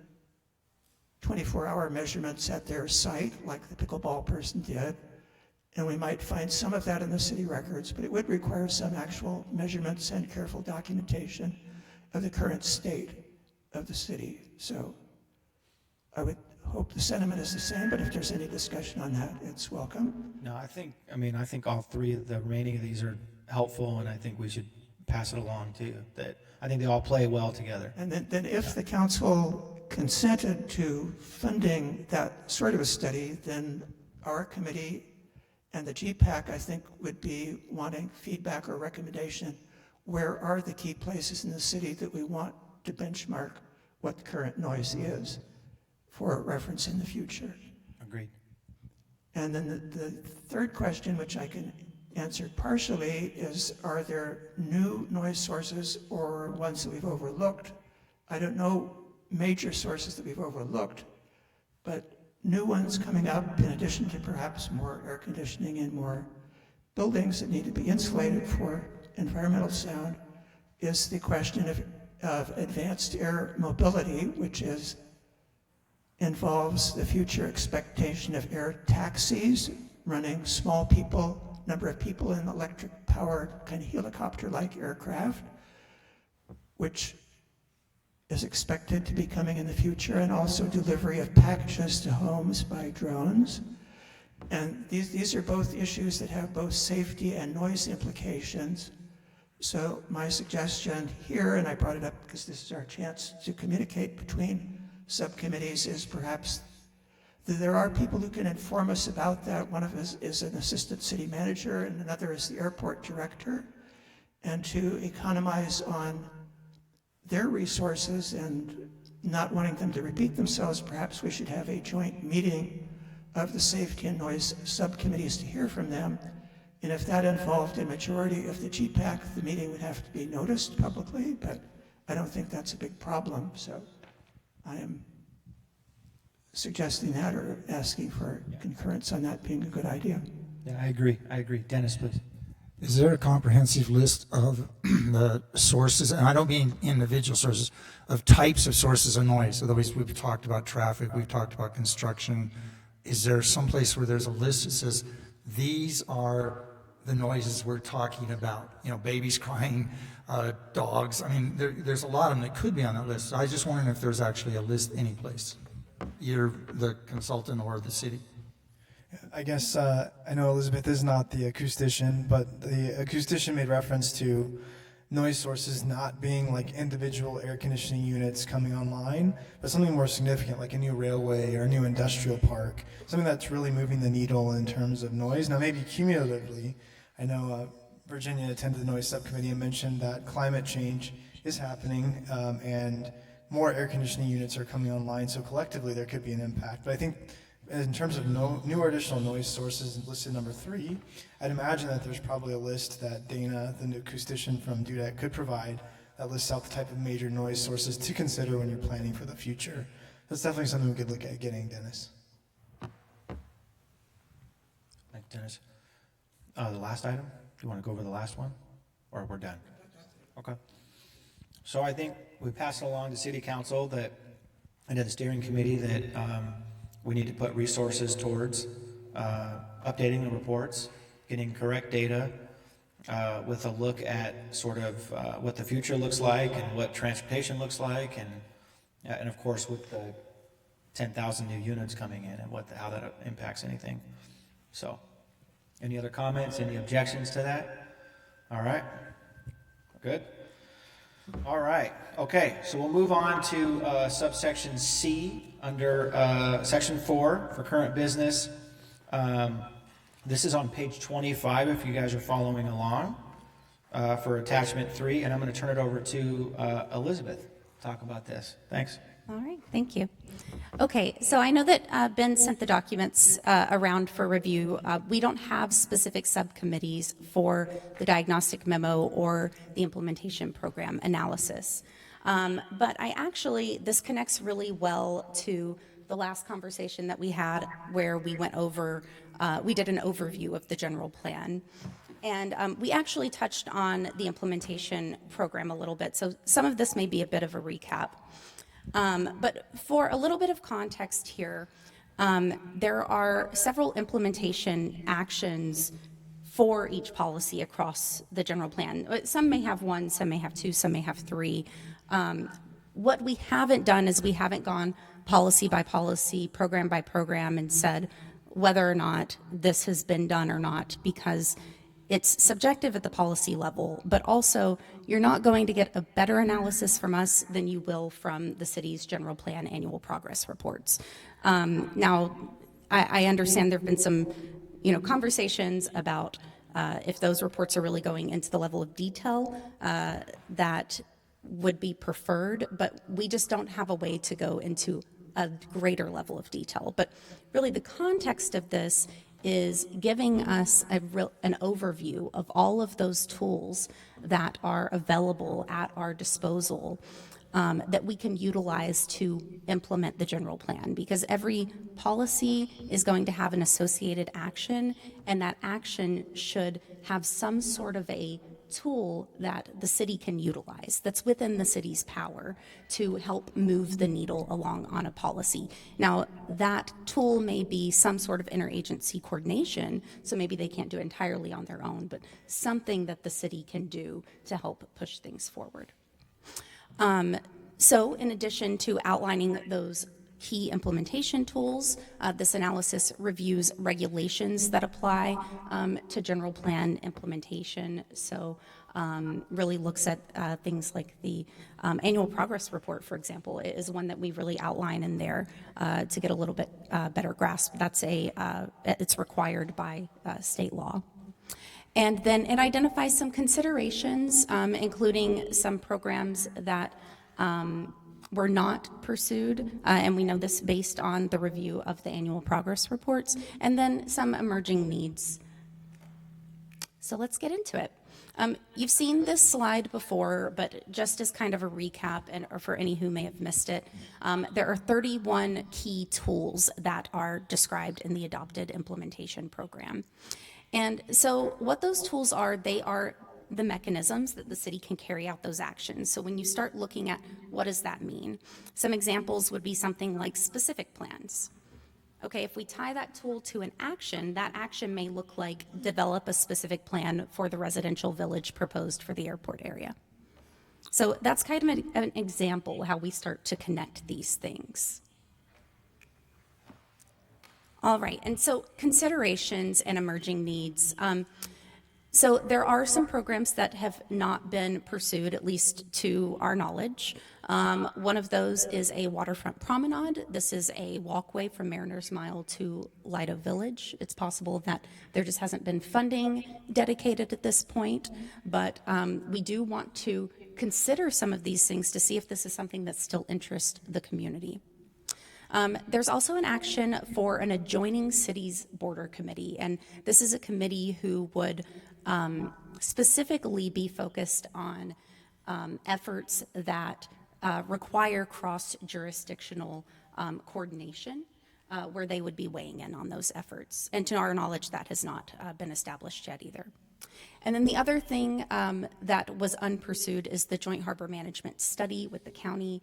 24-hour measurements at their site, like the pickleball person did, and we might find some of that in the city records, but it would require some actual measurements and careful documentation of the current state of the city. So I would hope the sentiment is the same, but if there's any discussion on that, it's welcome. No, I think all three of the remaining of these are helpful, and I think we should pass it along too. That I think they all play well together. And then if the council consented to funding that sort of a study, then our committee and the GPAC, I think, would be wanting feedback or recommendation. Where are the key places in the city that we want to benchmark what the current noise is for reference in the future? Agreed. And then the third question, which I can answer partially, is are there new noise sources or ones that we've overlooked? I don't know major sources that we've overlooked, but new ones coming up in addition to perhaps more air conditioning and more buildings that need to be insulated for environmental sound is the question of advanced air mobility, which involves the future expectation of air taxis running number of people in electric powered kind of helicopter-like aircraft, which is expected to be coming in the future, and also delivery of packages to homes by drones. And these are both issues that have both safety and noise implications. So my suggestion here, and I brought it up because this is our chance to communicate between subcommittees, is perhaps that there are people who can inform us about that. One of us is an assistant city manager, and another is the airport director. And to economize on their resources and not wanting them to repeat themselves, perhaps we should have a joint meeting of the safety and noise subcommittees to hear from them. And if that involved a majority of the GPAC, the meeting would have to be noticed publicly, but I don't think that's a big problem. So I am suggesting that or asking for concurrence on that being a good idea. Yeah, I agree. Dennis, please. Is there a comprehensive list of the sources, and I don't mean individual sources, of types of sources of noise? Otherwise, we've talked about traffic, we've talked about construction, is there someplace where there's a list that says, these are the noises we're talking about? You know, babies crying, dogs. I mean, there's a lot of them that could be on that list. I was just wondering if there's actually a list anyplace, either the consultant or the city. I guess I know Elizabeth is not the acoustician, but the acoustician made reference to noise sources not being like individual air conditioning units coming online, but something more significant like a new railway or a new industrial park, something that's really moving the needle in terms of noise. Now maybe cumulatively, I know Virginia attended the noise subcommittee and mentioned that climate change is happening and more air conditioning units are coming online, so collectively there could be an impact. But I think in terms of new or additional noise sources listed number 3, I'd imagine that there's probably a list that Dana, the new acoustician from DUDEC, could provide that lists out the type of major noise sources to consider when you're planning for the future. That's definitely something we could look at getting, Dennis. Thanks, Dennis. The last item? Do you want to go over the last one? Or we're done? Okay. So I think we passed it along to City Council that, and to the steering committee that we need to put resources towards updating the reports, getting correct data with a look at sort of what the future looks like and what transportation looks like, and of course with the 10,000 new units coming in and how that impacts anything. So, any other comments? Any objections to that? All right. Good. All right. Okay. So we'll move on to subsection C under section 4 for current business. This is on page 25 if you guys are following along for attachment 3, and I'm going to turn it over to Elizabeth to talk about this. Thanks. All right, thank you. Okay, so I know that Ben sent the documents around for review. We don't have specific subcommittees for the diagnostic memo or the implementation program analysis. But this connects really well to the last conversation that we had where we went over, we did an overview of the general plan. And we actually touched on the implementation program a little bit, so some of this may be a bit of a recap. But for a little bit of context here, there are several implementation actions for each policy across the general plan. Some may have 1, some may have 2, some may have 3. What we haven't done is we haven't gone policy by policy, program by program, and said whether or not this has been done or not, because it's subjective at the policy level, but also you're not going to get a better analysis from us than you will from the city's general plan annual progress reports. Now, I understand there have been some, conversations about if those reports are really going into the level of detail that would be preferred, but we just don't have a way to go into a greater level of detail. But really the context of this is giving us an overview of all of those tools that are available at our disposal that we can utilize to implement the general plan, because every policy is going to have an associated action, and that action should have some sort of a tool that the city can utilize that's within the city's power to help move the needle along on a policy. Now, that tool may be some sort of interagency coordination, so maybe they can't do it entirely on their own, but something that the city can do to help push things forward. So in addition to outlining those key implementation tools, this analysis reviews regulations that apply to general plan implementation. So really looks at things like the annual progress report, for example, is one that we really outline in there to get a little bit better grasp. That's it's required by state law. And then it identifies some considerations, including some programs that were not pursued, and we know this based on the review of the annual progress reports, and then some emerging needs. So let's get into it. You've seen this slide before, but just as kind of a recap, or for any who may have missed it, there are 31 key tools that are described in the adopted implementation program. And so what those tools are, they are the mechanisms that the city can carry out those actions. So when you start looking at what does that mean, some examples would be something like specific plans, Okay, if we tie that tool to an action, that action may look like develop a specific plan for the residential village proposed for the airport area. So that's kind of an example how we start to connect these things. All right, and so considerations and emerging needs. So there are some programs that have not been pursued, at least to our knowledge. One of those is a waterfront promenade. This is a walkway from Mariners Mile to Lido Village. It's possible that there just hasn't been funding dedicated at this point, but we do want to consider some of these things to see if this is something that still interests the community. There's also an action for an adjoining cities border committee, and this is a committee who would specifically be focused on efforts that require cross-jurisdictional coordination, where they would be weighing in on those efforts. And to our knowledge, that has not been established yet either. And then the other thing that was unpursued is the joint harbor management study with the county,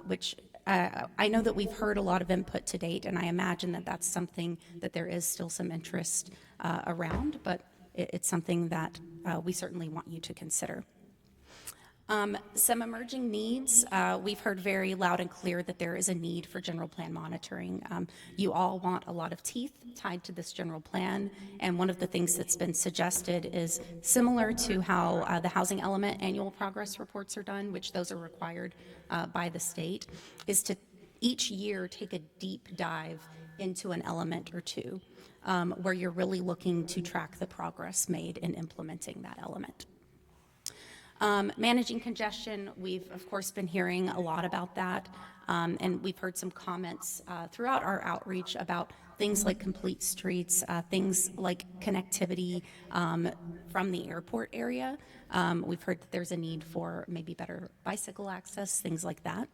which I know that we've heard a lot of input to date, and I imagine that that's something that there is still some interest around, but it's something that we certainly want you to consider. Some emerging needs. We've heard very loud and clear that there is a need for general plan monitoring. You all want a lot of teeth tied to this general plan, and one of the things that's been suggested is similar to how the housing element annual progress reports are done, which those are required by the state, is to each year take a deep dive into an element or two, where you're really looking to track the progress made in implementing that element. Managing congestion, we've of course been hearing a lot about that, and we've heard some comments throughout our outreach about things like complete streets, things like connectivity from the airport area. We've heard that there's a need for maybe better bicycle access, things like that.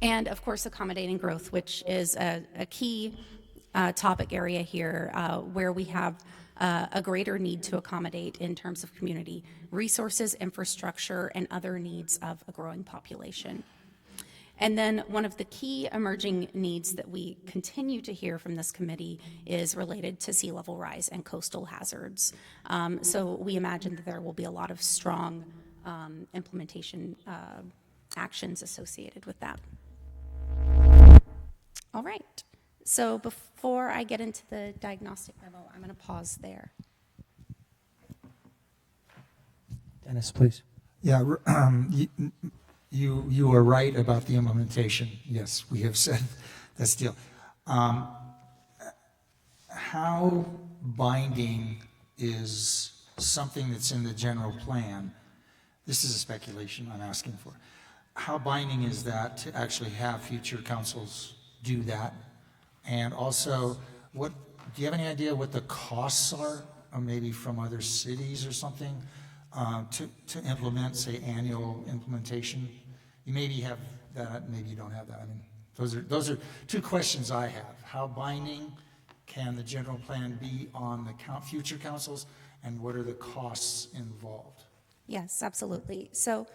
And of course, accommodating growth, which is a key topic area here, where we have a greater need to accommodate in terms of community resources, infrastructure, and other needs of a growing population. And then one of the key emerging needs that we continue to hear from this committee is related to sea level rise and coastal hazards. So we imagine that there will be a lot of strong implementation actions associated with that. All right. So before I get into the diagnostic memo, I'm going to pause there. Dennis, please. Yeah, you are right about the implementation. Yes, we have said that's deal. How binding is something that's in the general plan? This is a speculation I'm asking for. How binding is that to actually have future councils do that? And also, do you have any idea what the costs are, or maybe from other cities or something, to implement, say, annual implementation? You maybe have that, maybe you don't have that. I mean, those are two questions I have. How binding can the general plan be on the future councils, and what are the costs involved? Yes, absolutely. So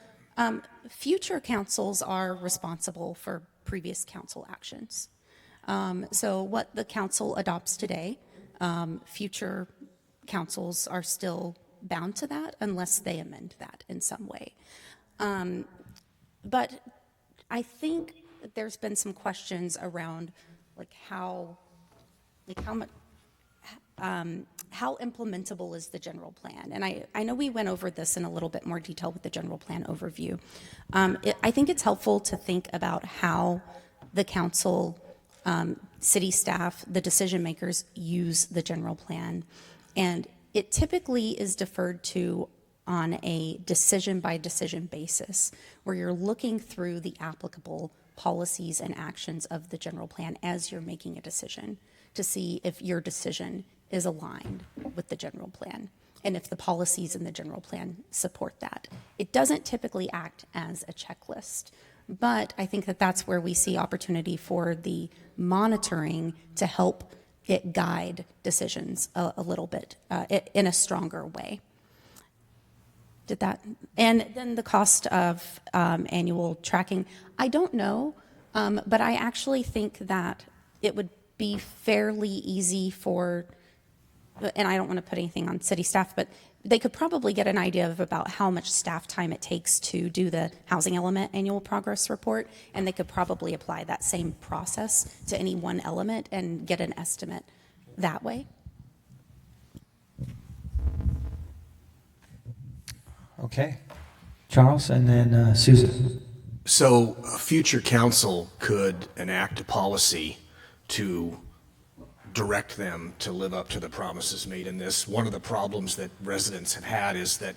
future councils are responsible for previous council actions. So what the council adopts today, future councils are still bound to that unless they amend that in some way. But I think that there's been some questions around how implementable is the general plan? And I know we went over this in a little bit more detail with the general plan overview. I think it's helpful to think about how the council, city staff, the decision makers use the general plan. And it typically is deferred to on a decision by decision basis, where you're looking through the applicable policies and actions of the general plan as you're making a decision to see if your decision is aligned with the general plan and if the policies in the general plan support that. It doesn't typically act as a checklist, but I think that that's where we see opportunity for the monitoring to help it guide decisions a little bit in a stronger way. Did that? And then the cost of annual tracking, I don't know, but I actually think that it would be fairly easy for, and I don't want to put anything on city staff, but they could probably get an idea of about how much staff time it takes to do the housing element annual progress report, and they could probably apply that same process to any one element and get an estimate that way. Okay. Charles, and then Susan. So a future council could enact a policy to direct them to live up to the promises made in this. One of the problems that residents have had is that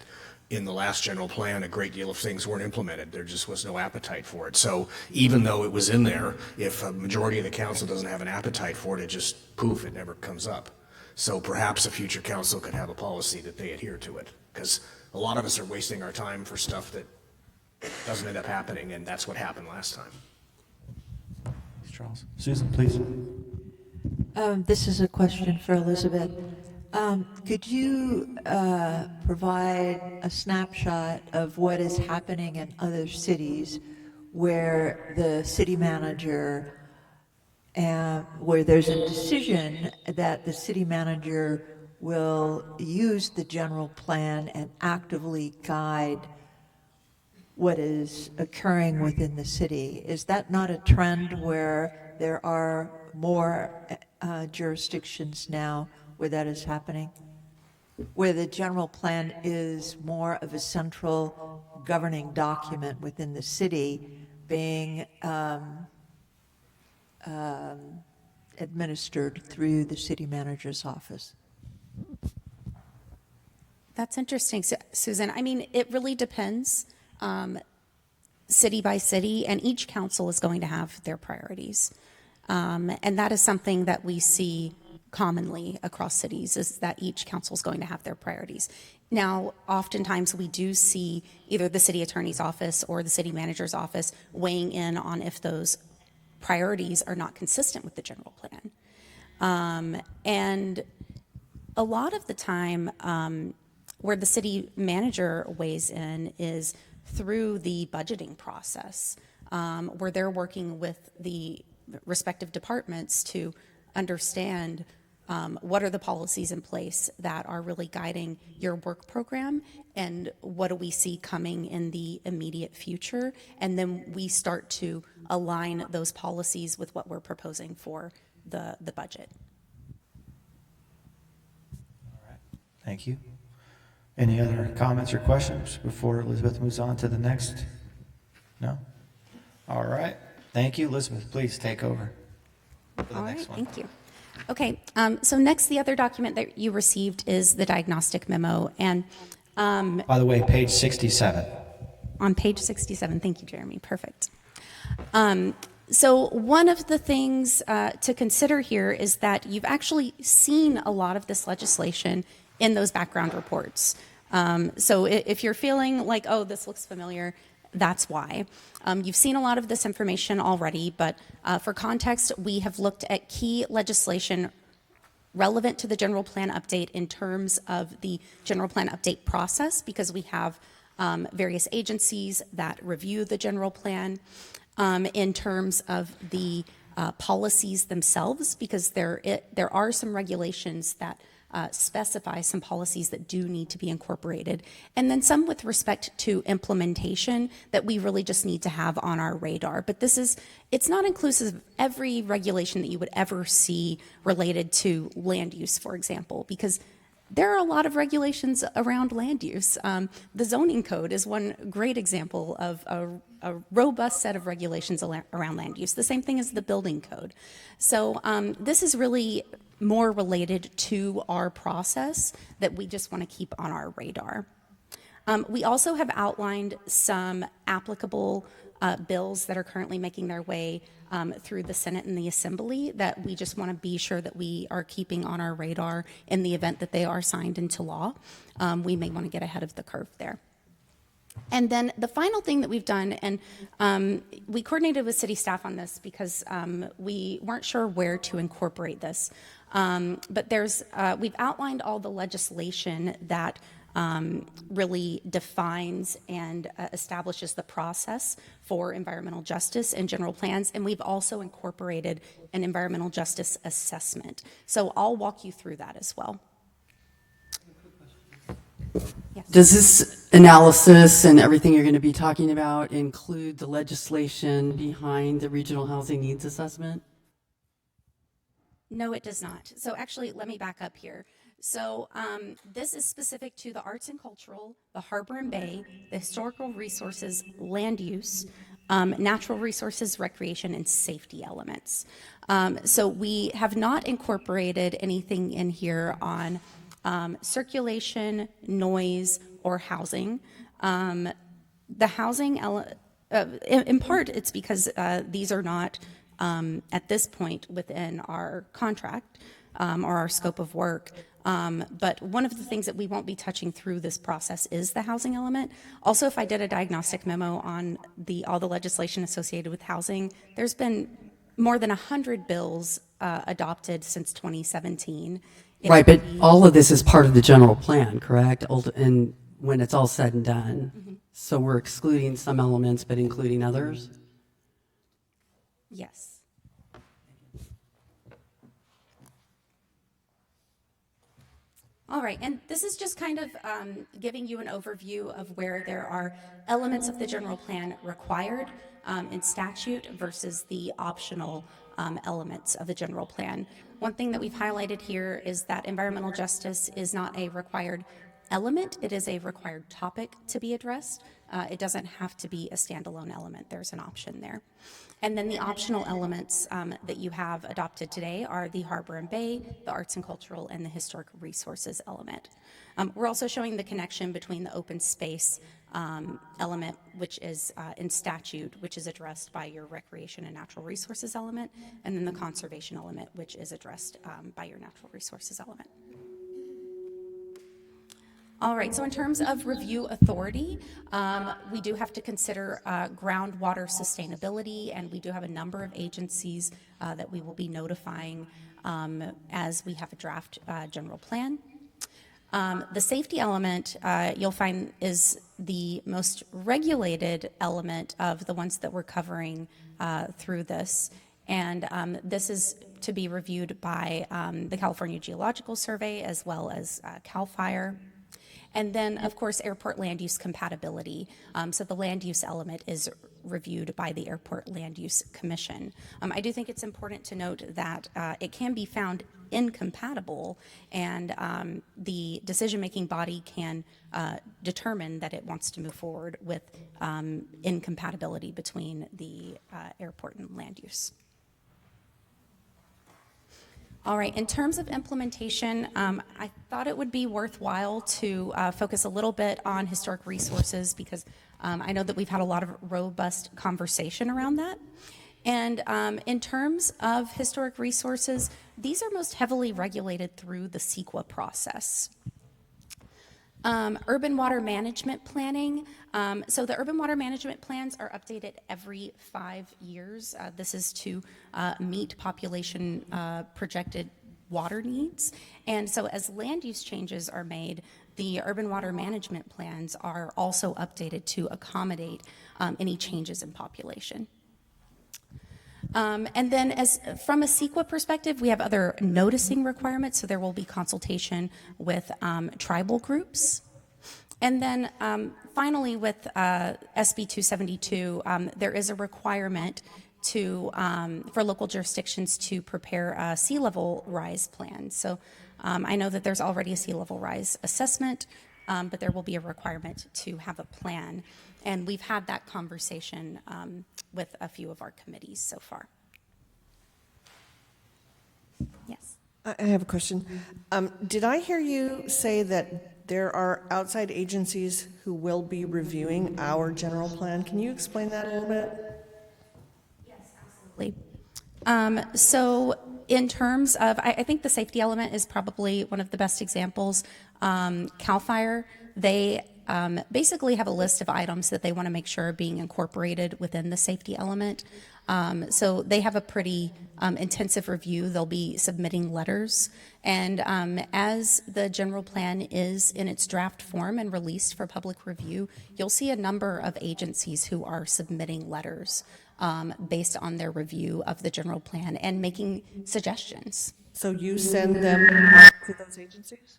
in the last general plan, a great deal of things weren't implemented. There just was no appetite for it. So even though it was in there, if a majority of the council doesn't have an appetite for it, it just poof, it never comes up. So perhaps a future council could have a policy that they adhere to it, because a lot of us are wasting our time for stuff that doesn't end up happening, and that's what happened last time. Thanks, Charles. Susan, please. This is a question for Elizabeth. Could you provide a snapshot of what is happening in other cities where the city manager, where there's a decision that the city manager will use the general plan and actively guide what is occurring within the city? Is that not a trend where there are more jurisdictions now where that is happening? Where the general plan is more of a central governing document within the city being administered through the city manager's office? That's interesting, Susan. I mean, it really depends city by city, and each council is going to have their priorities. And that is something that we see commonly across cities, is that each council is going to have their priorities. Now, oftentimes we do see either the city attorney's office or the city manager's office weighing in on if those priorities are not consistent with the general plan. And a lot of the time where the city manager weighs in is through the budgeting process, where they're working with the respective departments to understand what are the policies in place that are really guiding your work program, and what do we see coming in the immediate future, and then we start to align those policies with what we're proposing for the budget. All right. Thank you. Any other comments or questions before Elizabeth moves on to the next? No? All right. Thank you. Elizabeth, please take over for the next one. Thank you. Okay, so next, the other document that you received is the diagnostic memo. And by the way, page 67. On page 67. Thank you, Jeremy. Perfect. So one of the things to consider here is that you've actually seen a lot of this legislation in those background reports. So if you're feeling like, oh, this looks familiar, that's why. You've seen a lot of this information already, but for context, we have looked at key legislation relevant to the general plan update in terms of the general plan update process, because we have various agencies that review the general plan, in terms of the policies themselves, because there are some regulations that specify some policies that do need to be incorporated, and then some with respect to implementation that we really just need to have on our radar. But it's not inclusive of every regulation that you would ever see related to land use, for example, because there are a lot of regulations around land use. The zoning code is one great example of a robust set of regulations around land use. The same thing as the building code. So this is really more related to our process that we just want to keep on our radar. We also have outlined some applicable bills that are currently making their way through the Senate and the Assembly that we just want to be sure that we are keeping on our radar in the event that they are signed into law. We may want to get ahead of the curve there. And then the final thing that we've done, and we coordinated with city staff on this because we weren't sure where to incorporate this. But we've outlined all the legislation that really defines and establishes the process for environmental justice and general plans. And we've also incorporated an environmental justice assessment. So I'll walk you through that as well. Yes. Does this analysis and everything you're going to be talking about include the legislation behind the regional housing needs assessment? No, it does not. So actually, let me back up here. So this is specific to the arts and cultural, the harbor and bay, the historical resources, land use, natural resources, recreation, and safety elements. So we have not incorporated anything in here on circulation, noise, or housing. The housing, in part, it's because these are not at this point within our contract or our scope of work. But one of the things that we won't be touching through this process is the housing element. Also, if I did a diagnostic memo on all the legislation associated with housing, there's been more than 100 bills adopted since 2017. Right, but all of this is part of the general plan, correct? And when it's all said and done. Mm-hmm. So we're excluding some elements, but including others? Yes. All right, and this is just kind of giving you an overview of where there are elements of the general plan required in statute versus the optional elements of the general plan. One thing that we've highlighted here is that environmental justice is not a required element, it is a required topic to be addressed. It doesn't have to be a standalone element, there's an option there. And then the optional elements that you have adopted today are the harbor and bay, the arts and cultural, and the historic resources element. We're also showing the connection between the open space element, which is in statute, which is addressed by your recreation and natural resources element, and then the conservation element, which is addressed by your natural resources element. All right, so in terms of review authority, we do have to consider groundwater sustainability, and we do have a number of agencies that we will be notifying as we have a draft general plan. The safety element, you'll find, is the most regulated element of the ones that we're covering through this. And this is to be reviewed by the California Geological Survey as well as CAL FIRE. And then, of course, airport land use compatibility. So the land use element is reviewed by the Airport Land Use Commission. I do think it's important to note that it can be found incompatible, and the decision-making body can determine that it wants to move forward with incompatibility between the airport and land use. All right, in terms of implementation, I thought it would be worthwhile to focus a little bit on historic resources because I know that we've had a lot of robust conversation around that. And in terms of historic resources, these are most heavily regulated through the CEQA process. Urban water management planning. So the urban water management plans are updated every 5 years. This is to meet population projected water needs. And so as land use changes are made, the urban water management plans are also updated to accommodate any changes in population. And then from a CEQA perspective, we have other noticing requirements, so there will be consultation with tribal groups. And then finally with SB 272, there is a requirement for local jurisdictions to prepare a sea level rise plan. So I know that there's already a sea level rise assessment, but there will be a requirement to have a plan. And we've had that conversation with a few of our committees so far. Yes. I have a question. Did I hear you say that there are outside agencies who will be reviewing our general plan? Can you explain that a little bit? So in terms of, I think the safety element is probably one of the best examples. CAL FIRE, they basically have a list of items that they want to make sure are being incorporated within the safety element. So they have a pretty intensive review. They'll be submitting letters. And as the general plan is in its draft form and released for public review, you'll see a number of agencies who are submitting letters based on their review of the general plan and making suggestions. So you send them to those agencies?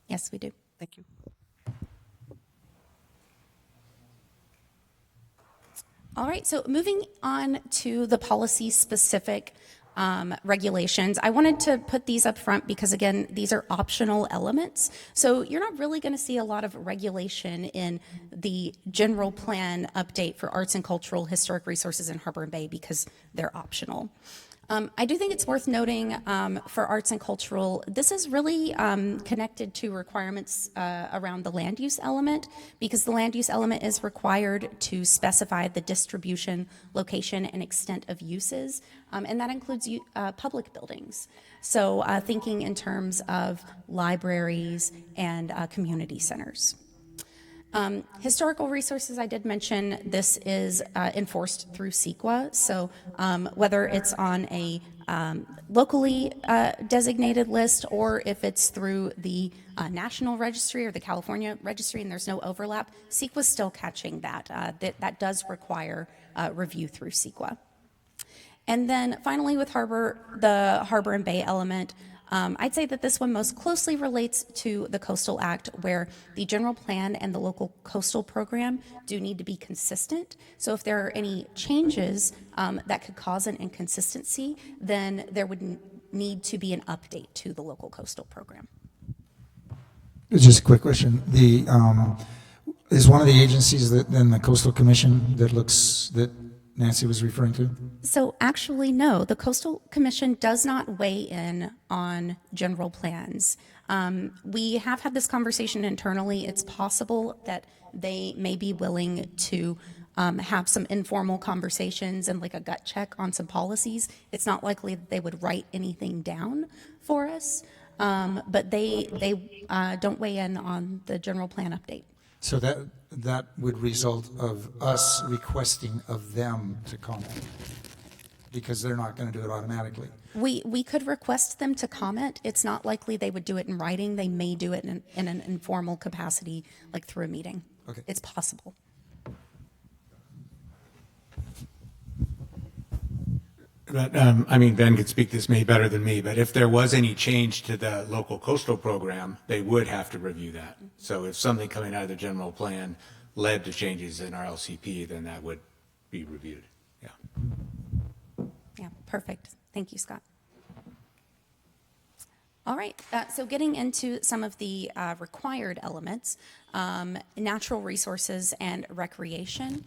Yes, we do. Thank you. All right, so moving on to the policy-specific regulations. I wanted to put these up front because, again, these are optional elements. So you're not really going to see a lot of regulation in the general plan update for arts and cultural historic resources in Harbor and Bay because they're optional. I do think it's worth noting for arts and cultural, this is really connected to requirements around the land use element because the land use element is required to specify the distribution, location, and extent of uses, and that includes public buildings. So thinking in terms of libraries and community centers. Historical resources, I did mention, this is enforced through CEQA. So whether it's on a locally designated list or if it's through the National Registry or the California Registry and there's no overlap, CEQA's still catching that. That does require review through CEQA. And then finally with the Harbor and Bay element, I'd say that this one most closely relates to the Coastal Act, where the general plan and the local coastal program do need to be consistent. So if there are any changes that could cause an inconsistency, then there would need to be an update to the local coastal program. Just a quick question. Is one of the agencies then the Coastal Commission that Nancy was referring to? So actually, no. The Coastal Commission does not weigh in on general plans. We have had this conversation internally. It's possible that they may be willing to have some informal conversations and like a gut check on some policies. It's not likely that they would write anything down for us, but they don't weigh in on the general plan update. So that would result of us requesting of them to comment, because they're not going to do it automatically. We could request them to comment. It's not likely they would do it in writing. They may do it in an informal capacity, like through a meeting. Okay. It's possible. But, I mean, Ben could speak this maybe better than me, but if there was any change to the local coastal program, they would have to review that. So if something coming out of the general plan led to changes in our LCP, then that would be reviewed. Yeah. Yeah, perfect. Thank you, Scott. All right, so getting into some of the required elements, natural resources and recreation.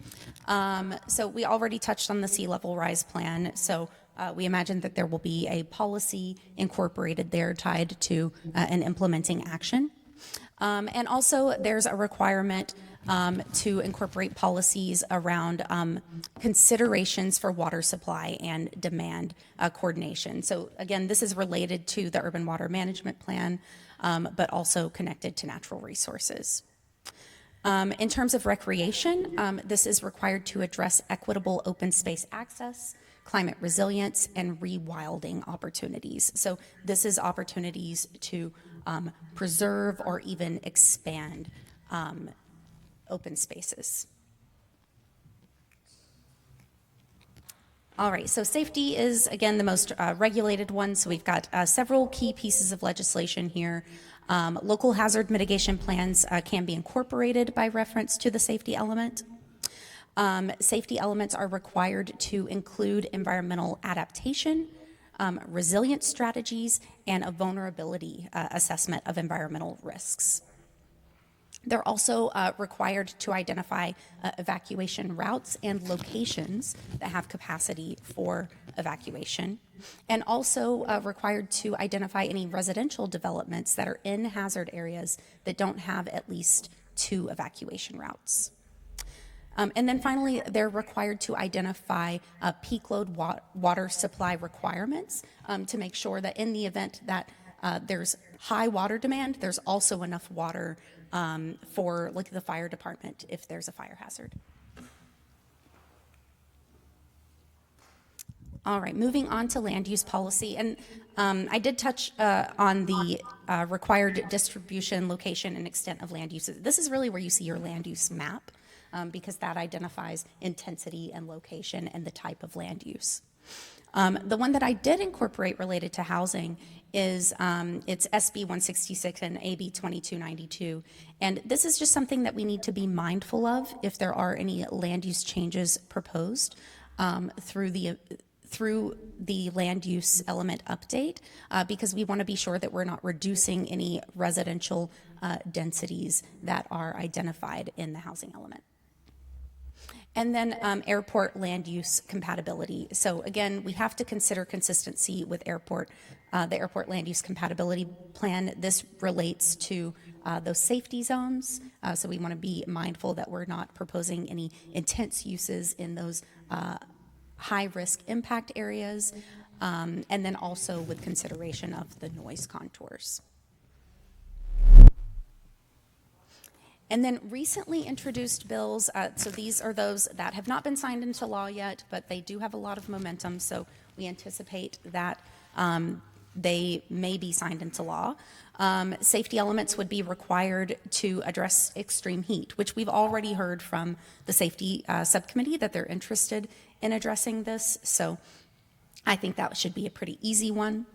So we already touched on the sea level rise plan. So we imagine that there will be a policy incorporated there tied to an implementing action. And also there's a requirement to incorporate policies around considerations for water supply and demand coordination. So again, this is related to the urban water management plan, but also connected to natural resources. In terms of recreation, this is required to address equitable open space access, climate resilience, and rewilding opportunities. So this is opportunities to preserve or even expand open spaces. All right, so safety is, again, the most regulated one. So we've got several key pieces of legislation here. Local hazard mitigation plans can be incorporated by reference to the safety element. Safety elements are required to include environmental adaptation, resilience strategies, and a vulnerability assessment of environmental risks. They're also required to identify evacuation routes and locations that have capacity for evacuation, and also required to identify any residential developments that are in hazard areas that don't have at least 2 evacuation routes. And then finally, they're required to identify peak load water supply requirements to make sure that in the event that there's high water demand, there's also enough water for like the fire department if there's a fire hazard. All right, moving on to land use policy. And I did touch on the required distribution, location, and extent of land uses. This is really where you see your land use map because that identifies intensity and location and the type of land use. The one that I did incorporate related to housing is it's SB 166 and AB 2292. And this is just something that we need to be mindful of if there are any land use changes proposed through the land use element update, because we want to be sure that we're not reducing any residential densities that are identified in the housing element. And then airport land use compatibility. So again, we have to consider consistency with the airport land use compatibility plan. This relates to those safety zones. So we want to be mindful that we're not proposing any intense uses in those high-risk impact areas, and then also with consideration of the noise contours. And then recently introduced bills, so these are those that have not been signed into law yet, but they do have a lot of momentum, so we anticipate that they may be signed into law. Safety elements would be required to address extreme heat, which we've already heard from the safety subcommittee that they're interested in addressing this, so I think that should be a pretty easy one.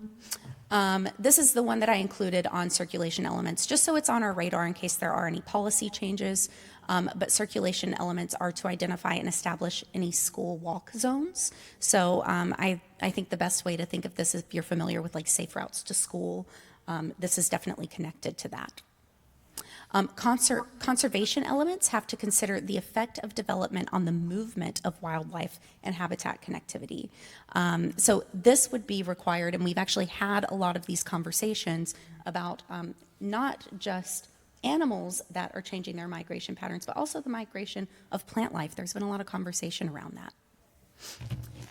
This is the one that I included on circulation elements, just so it's on our radar in case there are any policy changes. But circulation elements are to identify and establish any school walk zones. So I think the best way to think of this is if you're familiar with like safe routes to school, this is definitely connected to that. Conservation elements have to consider the effect of development on the movement of wildlife and habitat connectivity. So this would be required, and we've actually had a lot of these conversations about not just animals that are changing their migration patterns, but also the migration of plant life. There's been a lot of conversation around that.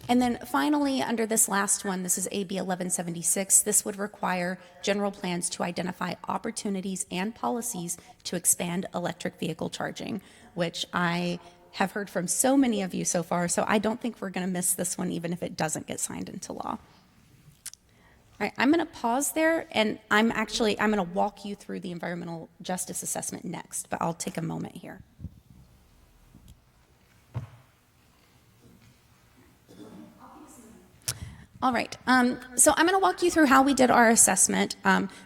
And then finally, under this last one, this is AB 1176, this would require general plans to identify opportunities and policies to expand electric vehicle charging, which I have heard from so many of you so far, so I don't think we're going to miss this one even if it doesn't get signed into law. All right, I'm going to pause there, and I'm going to walk you through the environmental justice assessment next, but I'll take a moment here. All right, so I'm going to walk you through how we did our assessment.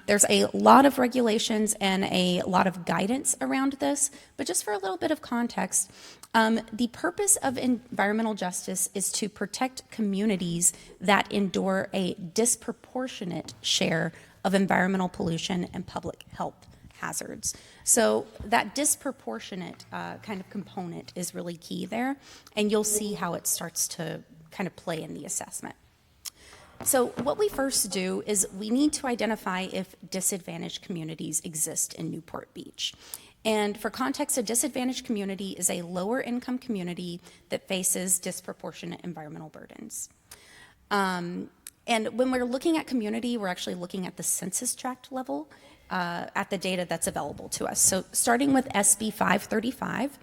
There's a lot of regulations and a lot of guidance around this, but just for a little bit of context, the purpose of environmental justice is to protect communities that endure a disproportionate share of environmental pollution and public health hazards. So that disproportionate kind of component is really key there, and you'll see how it starts to kind of play in the assessment. So what we first do is we need to identify if disadvantaged communities exist in Newport Beach. And for context, a disadvantaged community is a lower income community that faces disproportionate environmental burdens. And when we're looking at community, we're actually looking at the census tract level at the data that's available to us. So starting with SB 535,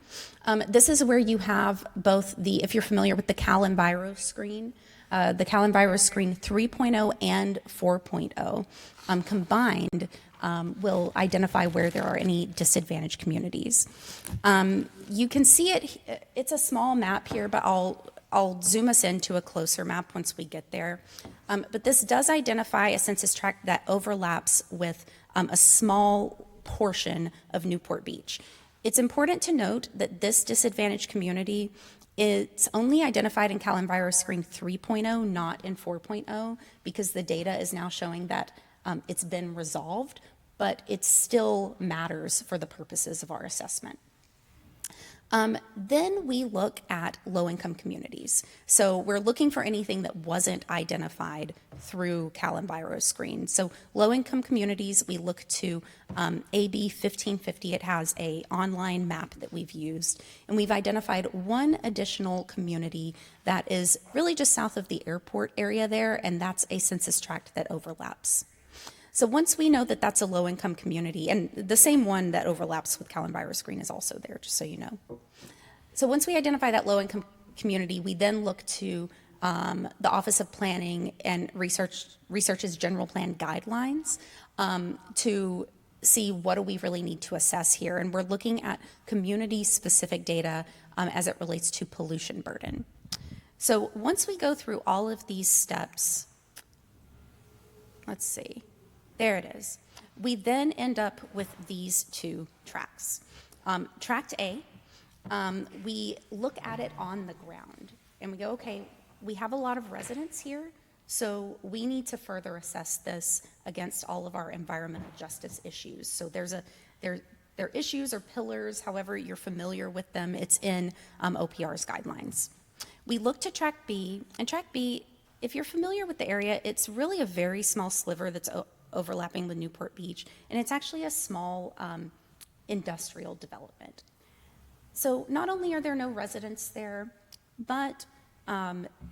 this is where you have both if you're familiar with the CalEnviro screen, the CalEnviro screen 3.0 and 4.0 combined will identify where there are any disadvantaged communities. You can see it's a small map here, but I'll zoom us into a closer map once we get there. But this does identify a census tract that overlaps with a small portion of Newport Beach. It's important to note that this disadvantaged community it's only identified in CalEnviro Screen 3.0, not in 4.0, because the data is now showing that it's been resolved, but it still matters for the purposes of our assessment. Then we look at low-income communities. So we're looking for anything that wasn't identified through CalEnviro Screen. So low-income communities, we look to AB 1550. It has an online map that we've used. And we've identified one additional community that is really just south of the airport area there, and that's a census tract that overlaps. So once we know that that's a low-income community, and the same one that overlaps with Callan-Virus Green is also there, just so you know. So once we identify that low-income community, we then look to the Office of Planning and Research's general plan guidelines to see what do we really need to assess here. And we're looking at community-specific data as it relates to pollution burden. So once we go through all of these steps, let's see, there it is. We then end up with these two tracks. Tract A, we look at it on the ground and we go, okay, we have a lot of residents here, so we need to further assess this against all of our environmental justice issues. So there are issues or pillars, however you're familiar with them. It's in OPR's guidelines. We look to Tract B, and Tract B, if you're familiar with the area, it's really a very small sliver that's overlapping with Newport Beach, and it's actually a small industrial development. So not only are there no residents there, but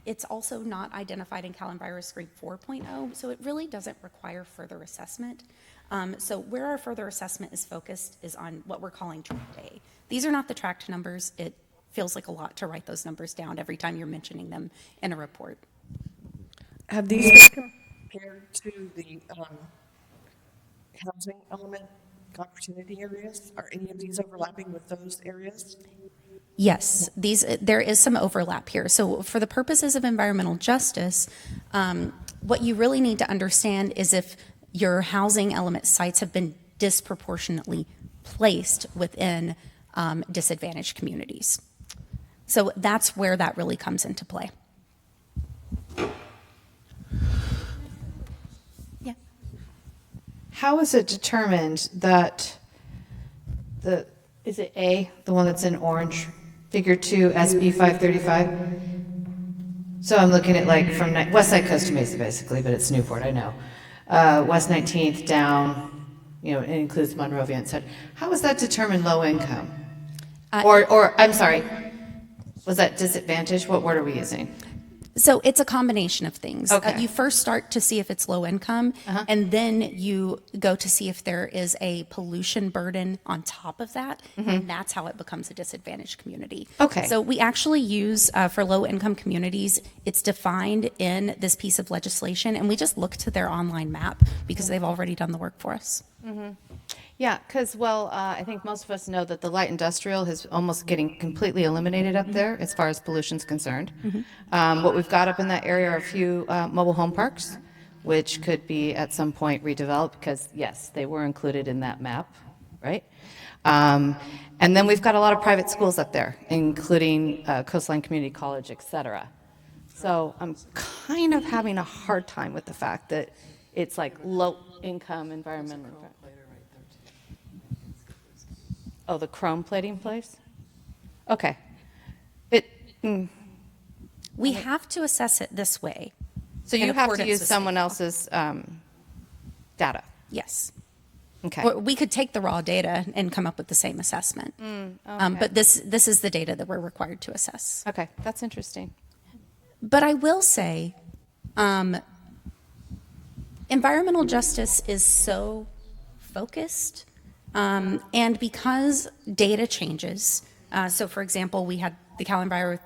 it's also not identified in Callan-Virus Green 4.0, so it really doesn't require further assessment. So where our further assessment is focused is on what we're calling Tract A. These are not the tract numbers. It feels like a lot to write those numbers down every time you're mentioning them in a report. Have these been compared to the housing element opportunity areas? Are any of these overlapping with those areas? Yes, there is some overlap here. So for the purposes of environmental justice, what you really need to understand is if your housing element sites have been disproportionately placed within disadvantaged communities. So that's where that really comes into play. Yeah. How is it determined that is it A, the one that's in orange, figure 2, SB 535? So I'm looking at like from West Side Coast to Mesa basically, but it's Newport, I know. West 19th down, you know, it includes Monrovia and such. How is that determined low income? Or I'm sorry, was that disadvantage? What word are we using? So it's a combination of things. Okay. You first start to see if it's low income, and then you go to see if there is a pollution burden on top of that, and that's how it becomes a disadvantaged community. Okay. So we actually use, for low income communities, it's defined in this piece of legislation, and we just look to their online map because they've already done the work for us. Yeah, because, I think most of us know that the light industrial is almost getting completely eliminated up there as far as pollution's concerned. What we've got up in that area are a few mobile home parks, which could be at some point redeveloped because, yes, they were included in that map, right? And then we've got a lot of private schools up there, including Coastline Community College, et cetera. So I'm kind of having a hard time with the fact that it's like low-income environmental. Oh, the chrome plating place? Okay. We have to assess it this way. So you in have to accordance use with someone state law. else's data? Yes. Okay. Or we could take the raw data and come up with the same assessment. Okay. But this is the data that we're required to assess. Okay, that's interesting. But I will say, environmental justice is so focused, and because data changes, so for example, we had the Callan-Virus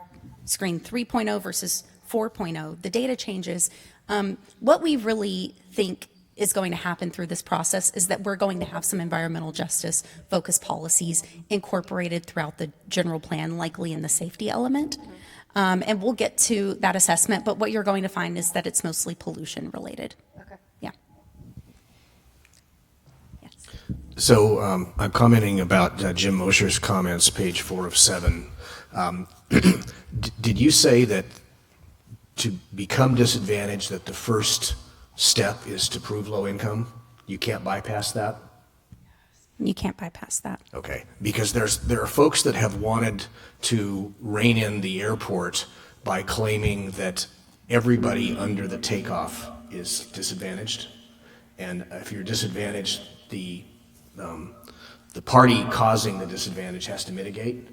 Green 3.0 versus 4.0, the data changes. What we really think is going to happen through this process is that we're going to have some environmental justice focused policies incorporated throughout the general plan, likely in the safety element. And we'll get to that assessment, but what you're going to find is that it's mostly pollution related. Okay. Yeah. So I'm commenting about Jim Mosher's comments, page 4 of 7. Did you say that to become disadvantaged, that the first step is to prove low income? You can't bypass that? You can't bypass that. Okay, because there are folks that have wanted to rein in the airport by claiming that everybody under the takeoff is disadvantaged. And if you're disadvantaged, the party causing the disadvantage has to mitigate,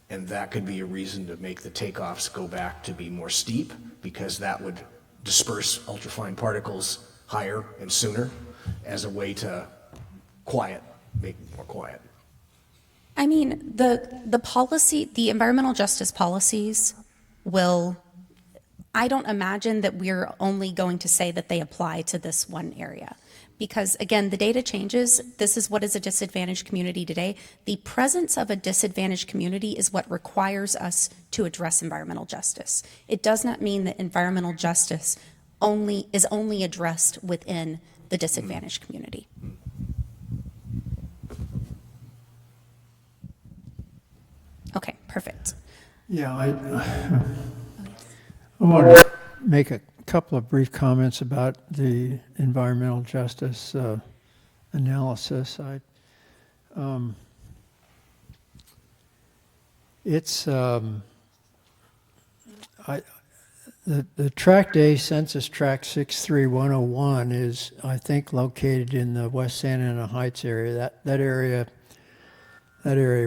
and that could be a reason to make the takeoffs go back to be more steep, because that would disperse ultrafine particles higher and sooner. as a way to make it more quiet. I mean, the policy, the environmental justice policies will, I don't imagine that we're only going to say that they apply to this one area. Because again, the data changes. This is what is a disadvantaged community today. The presence of a disadvantaged community is what requires us to address environmental justice. It does not mean that environmental justice is only addressed within the disadvantaged community. Okay, perfect. Yeah, I want to make a couple of brief comments about the environmental justice analysis. The Tract A Census Tract 63101 is, I think, located in the West Santa Ana Heights area. That area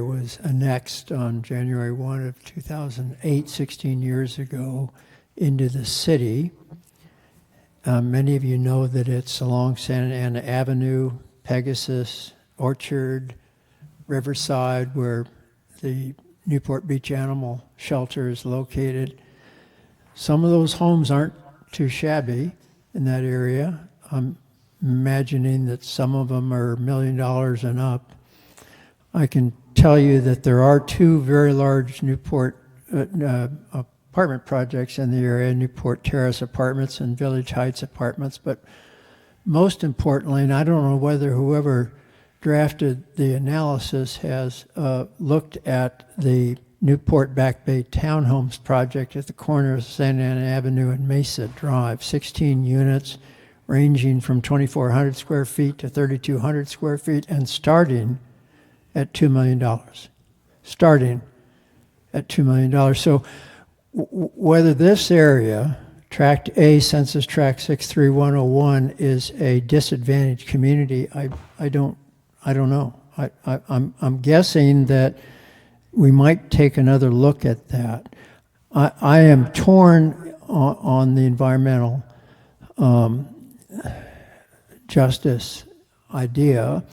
was annexed on January 1 of 2008, 16 years ago, into the city. Many of you know that it's along Santa Ana Avenue, Pegasus, Orchard, Riverside, where the Newport Beach Animal Shelter is located. Some of those homes aren't too shabby in that area. I'm imagining that some of them are $1 million and up. I can tell you that there are two very large Newport apartment projects in the area, Newport Terrace Apartments and Village Heights Apartments, but most importantly, and I don't know whether whoever drafted the analysis has looked at the Newport Back Bay Townhomes project at the corner of Santa Ana Avenue and Mesa Drive, 16 units ranging from 2,400 square feet to 3,200 square feet and starting at $2 million. Starting at $2 million. So whether this area, Tract A, Census Tract 63101, is a disadvantaged community, I don't know. I'm guessing that we might take another look at that. I am torn on the environmental justice idea.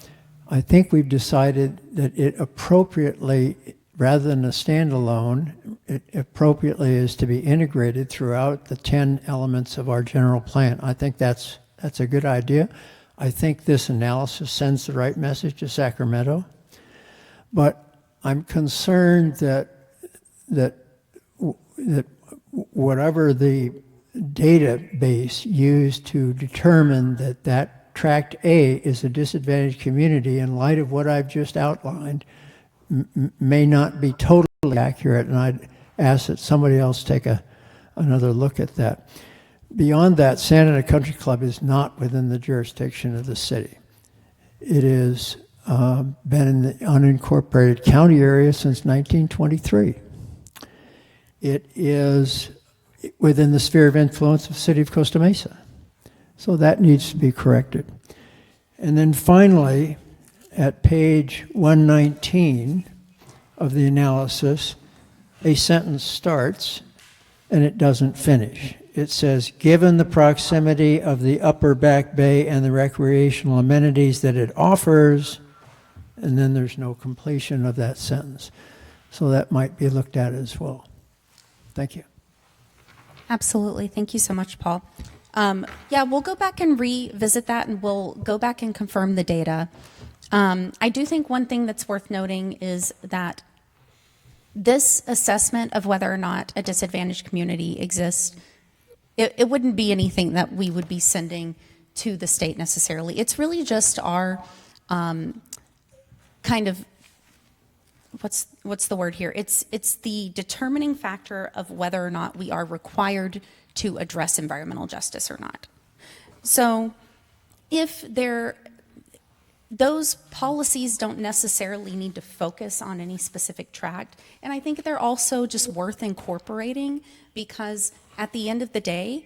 I think we've decided that it appropriately, rather than a standalone, it appropriately is to be integrated throughout the 10 elements of our general plan. I think that's a good idea. I think this analysis sends the right message to Sacramento. But I'm concerned that whatever the database used to determine that Tract A is a disadvantaged community, in light of what I've just outlined, may not be totally accurate, and I'd ask that somebody else take another look at that. Beyond that, Santa Ana Country Club is not within the jurisdiction of the city. It has been in the unincorporated county area since 1923. It is within the sphere of influence of the city of Costa Mesa. So that needs to be corrected. And then finally, at page 119 of the analysis, a sentence starts and it doesn't finish. It says, given the proximity of the Upper Back Bay and the recreational amenities that it offers, and then there's no completion of that sentence. So that might be looked at as well. Thank you. Absolutely. Thank you so much, Paul. Yeah, we'll go back and revisit that, and we'll go back and confirm the data. I do think one thing that's worth noting is that this assessment of whether or not a disadvantaged community exists, it wouldn't be anything that we would be sending to the state necessarily. It's really just our kind of, what's the word here? It's the determining factor of whether or not we are required to address environmental justice or not. So if those policies don't necessarily need to focus on any specific tract, and I think they're also just worth incorporating, because at the end of the day,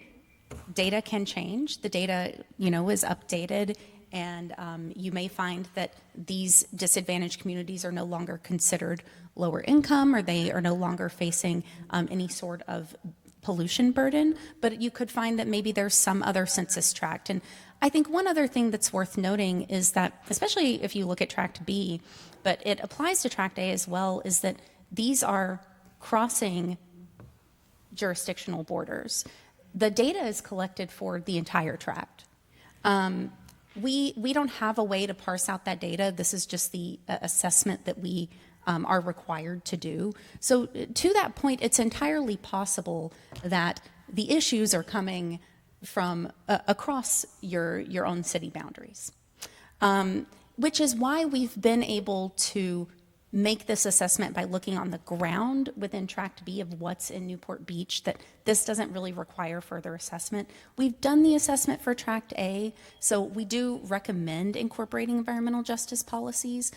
data can change. The data, is updated, and you may find that these disadvantaged communities are no longer considered lower income, or they are no longer facing any sort of pollution burden, but you could find that maybe there's some other census tract. And I think one other thing that's worth noting is that, especially if you look at Tract B, but it applies to Tract A as well, is that these are crossing jurisdictional borders. The data is collected for the entire tract. We don't have a way to parse out that data. This is just the assessment that we are required to do. So to that point, it's entirely possible that the issues are coming from across your own city boundaries, which is why we've been able to make this assessment by looking on the ground within Tract B of what's in Newport Beach, that this doesn't really require further assessment. We've done the assessment for Tract A, so we do recommend incorporating environmental justice policies,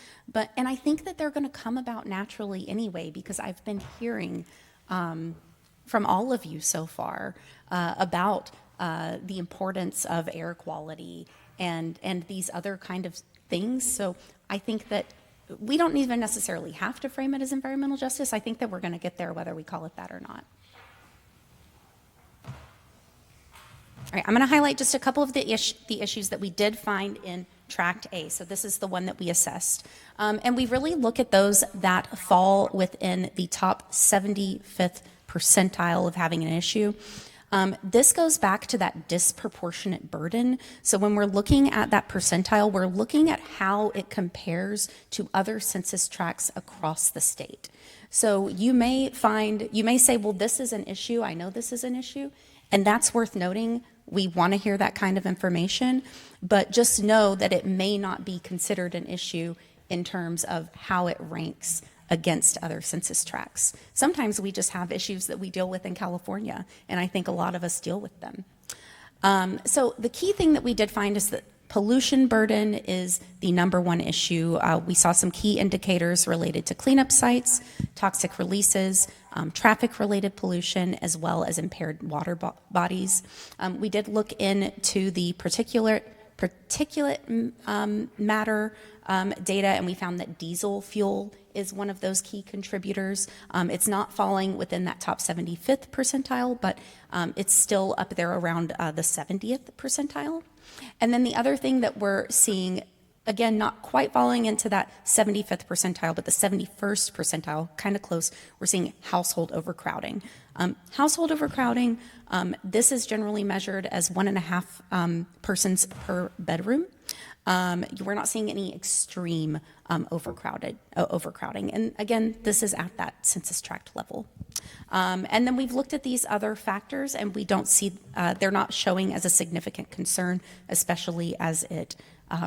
and I think that they're going to come about naturally anyway, because I've been hearing from all of you so far about the importance of air quality and these other kind of things. So I think that we don't even necessarily have to frame it as environmental justice. I think that we're going to get there whether we call it that or not. All right, I'm going to highlight just a couple of the issues that we did find in Tract A. So this is the one that we assessed. And we really look at those that fall within the top 75th percentile of having an issue. This goes back to that disproportionate burden. So when we're looking at that percentile, we're looking at how it compares to other census tracts across the state. So you may say, well, this is an issue. I know this is an issue. And that's worth noting. We want to hear that kind of information, but just know that it may not be considered an issue in terms of how it ranks against other census tracts. Sometimes we just have issues that we deal with in California, and I think a lot of us deal with them. So the key thing that we did find is that pollution burden is the number one issue. We saw some key indicators related to cleanup sites, toxic releases, traffic-related pollution, as well as impaired water bodies. We did look into the particulate matter data, and we found that diesel fuel is one of those key contributors. It's not falling within that top 75th percentile, but it's still up there around the 70th percentile. And then the other thing that we're seeing, again, not quite falling into that 75th percentile, but the 71st percentile, kind of close, we're seeing household overcrowding. Household overcrowding, this is generally measured as 1.5 persons per bedroom. We're not seeing any extreme overcrowding. And again, this is at that census tract level. And then we've looked at these other factors, and we don't see, they're not showing as a significant concern, especially as it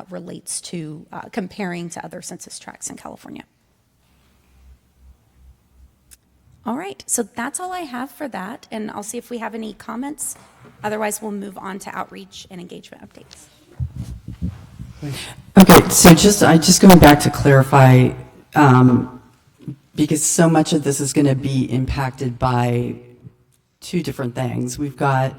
relates to comparing to other census tracts in California. All right, so that's all I have for that, and I'll see if we have any comments. Otherwise, we'll move on to outreach and engagement updates. Okay, so just going back to clarify, because so much of this is going to be impacted by two different things. We've got,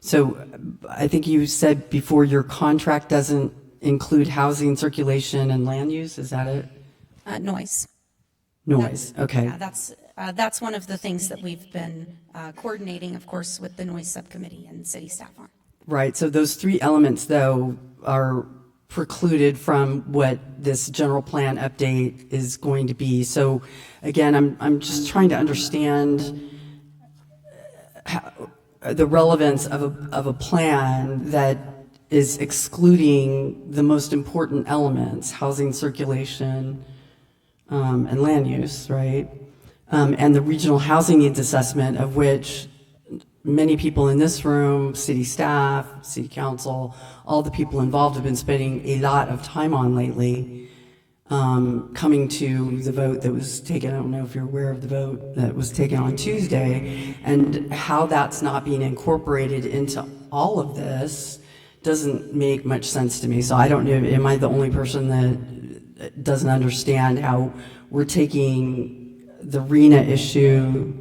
so I think you said before, your contract doesn't include housing, circulation, and land use. Is that it? Noise. Noise. Okay. Yeah, that's one of the things that we've been coordinating, of course, with the noise subcommittee and city staff on. Right. So those three elements, though, are precluded from what this general plan update is going to be. So again, I'm just trying to understand the relevance of a plan that is excluding the most important elements: housing, circulation, and land use, right? And the regional housing needs assessment, of which many people in this room, city staff, city council, all the people involved have been spending a lot of time on lately, coming to the vote that was taken. I don't know if you're aware of the vote that was taken on Tuesday, and how that's not being incorporated into all of this doesn't make much sense to me. So I don't know, am I the only person that doesn't understand how we're taking the RENA issue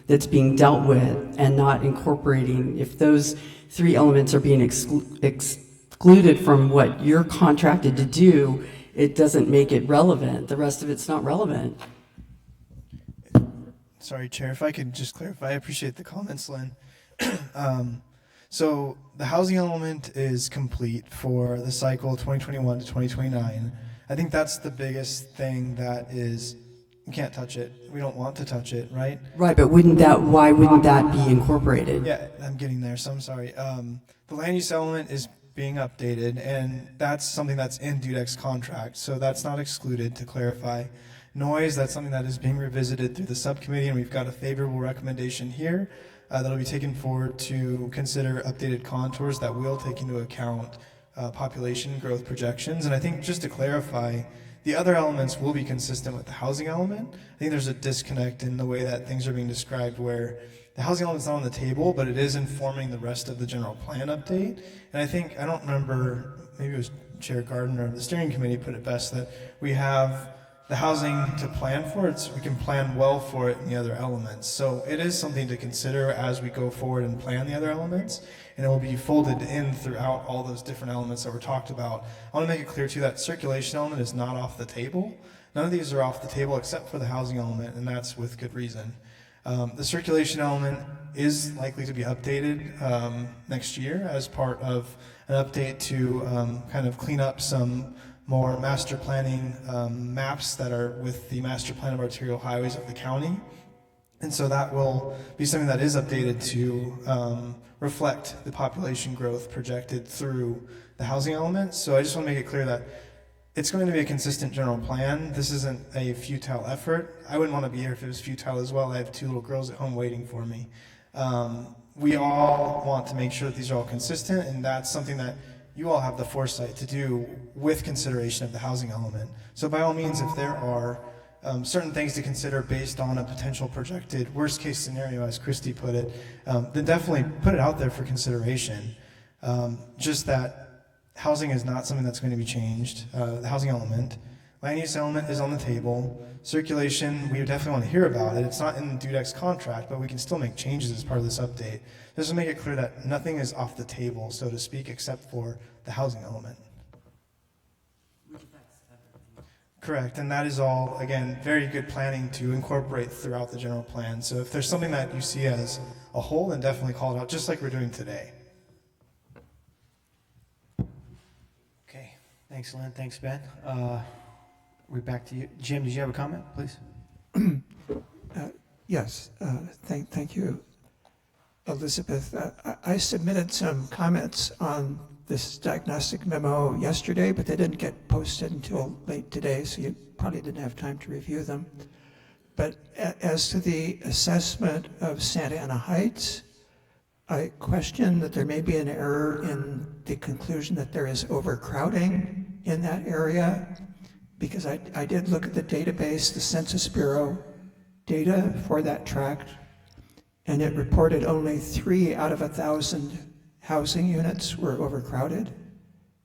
that's being dealt with and not incorporating, if those three elements are being excluded from what you're contracted to do, it doesn't make it relevant. The rest of it's not relevant. Sorry, Chair, if I could just clarify, I appreciate the comments, Lynn. So the housing element is complete for the cycle 2021 to 2029. I think that's the biggest thing that is, we can't touch it. We don't want to touch it, right? Right, but why wouldn't that be incorporated? Yeah, I'm getting there, so I'm sorry. The land use element is being updated, and that's something that's in DUDEC's contract, so that's not excluded, to clarify. Noise, that's something that is being revisited through the subcommittee, and we've got a favorable recommendation here that'll be taken forward to consider updated contours that will take into account population growth projections. And I think just to clarify, the other elements will be consistent with the housing element. I think there's a disconnect in the way that things are being described where the housing element's not on the table, but it is informing the rest of the general plan update. And I don't remember, maybe it was Chair Gardner, the steering committee put it best, that we have the housing to plan for. We can plan well for it in the other elements. So it is something to consider as we go forward and plan the other elements, and it will be folded in throughout all those different elements that were talked about. I want to make it clear too that circulation element is not off the table. None of these are off the table except for the housing element, and that's with good reason. The circulation element is likely to be updated next year as part of an update to kind of clean up some more master planning maps that are with the master plan of arterial highways of the county. And so that will be something that is updated to reflect the population growth projected through the housing element. So I just want to make it clear that it's going to be a consistent general plan. This isn't a futile effort. I wouldn't want to be here if it was futile as well. I have 2 little girls at home waiting for me. We all want to make sure that these are all consistent, and that's something that you all have the foresight to do with consideration of the housing element. So by all means, if there are certain things to consider based on a potential projected worst case scenario, as Christy put it, then definitely put it out there for consideration. Just that housing is not something that's going to be changed. The housing element, land use element is on the table. Circulation, we definitely want to hear about it. It's not in DUDEC's contract, but we can still make changes as part of this update. Just to make it clear that nothing is off the table, so to speak, except for the housing element. Correct, and that is all, again, very good planning to incorporate throughout the general plan. So if there's something that you see as a whole, then definitely call it out, just like we're doing today. Okay, thanks, Lynn. Thanks, Ben. We're back to you. Jim, did you have a comment, please? Yes, thank you, Elizabeth. I submitted some comments on this diagnostic memo yesterday, but they didn't get posted until late today, so you probably didn't have time to review them. But as to the assessment of Santa Ana Heights, I question that there may be an error in the conclusion that there is overcrowding in that area, because I did look at the database, the Census Bureau data for that tract, and it reported only 3 out of 1,000 housing units were overcrowded,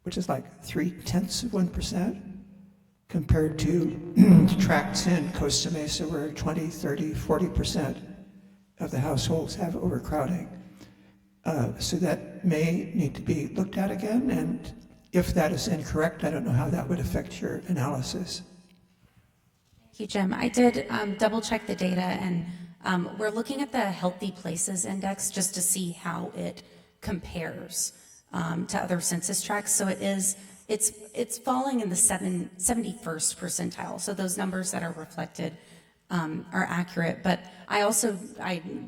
which is like 0.3%, compared to tracts in Costa Mesa where 20, 30, 40% of the households have overcrowding. So that may need to be looked at again, and if that is incorrect, I don't know how that would affect your analysis. Thank you, Jim. I did double check the data, and we're looking at the Healthy Places Index just to see how it compares to other census tracts. So it's falling in the 71st percentile. So those numbers that are reflected are accurate. But I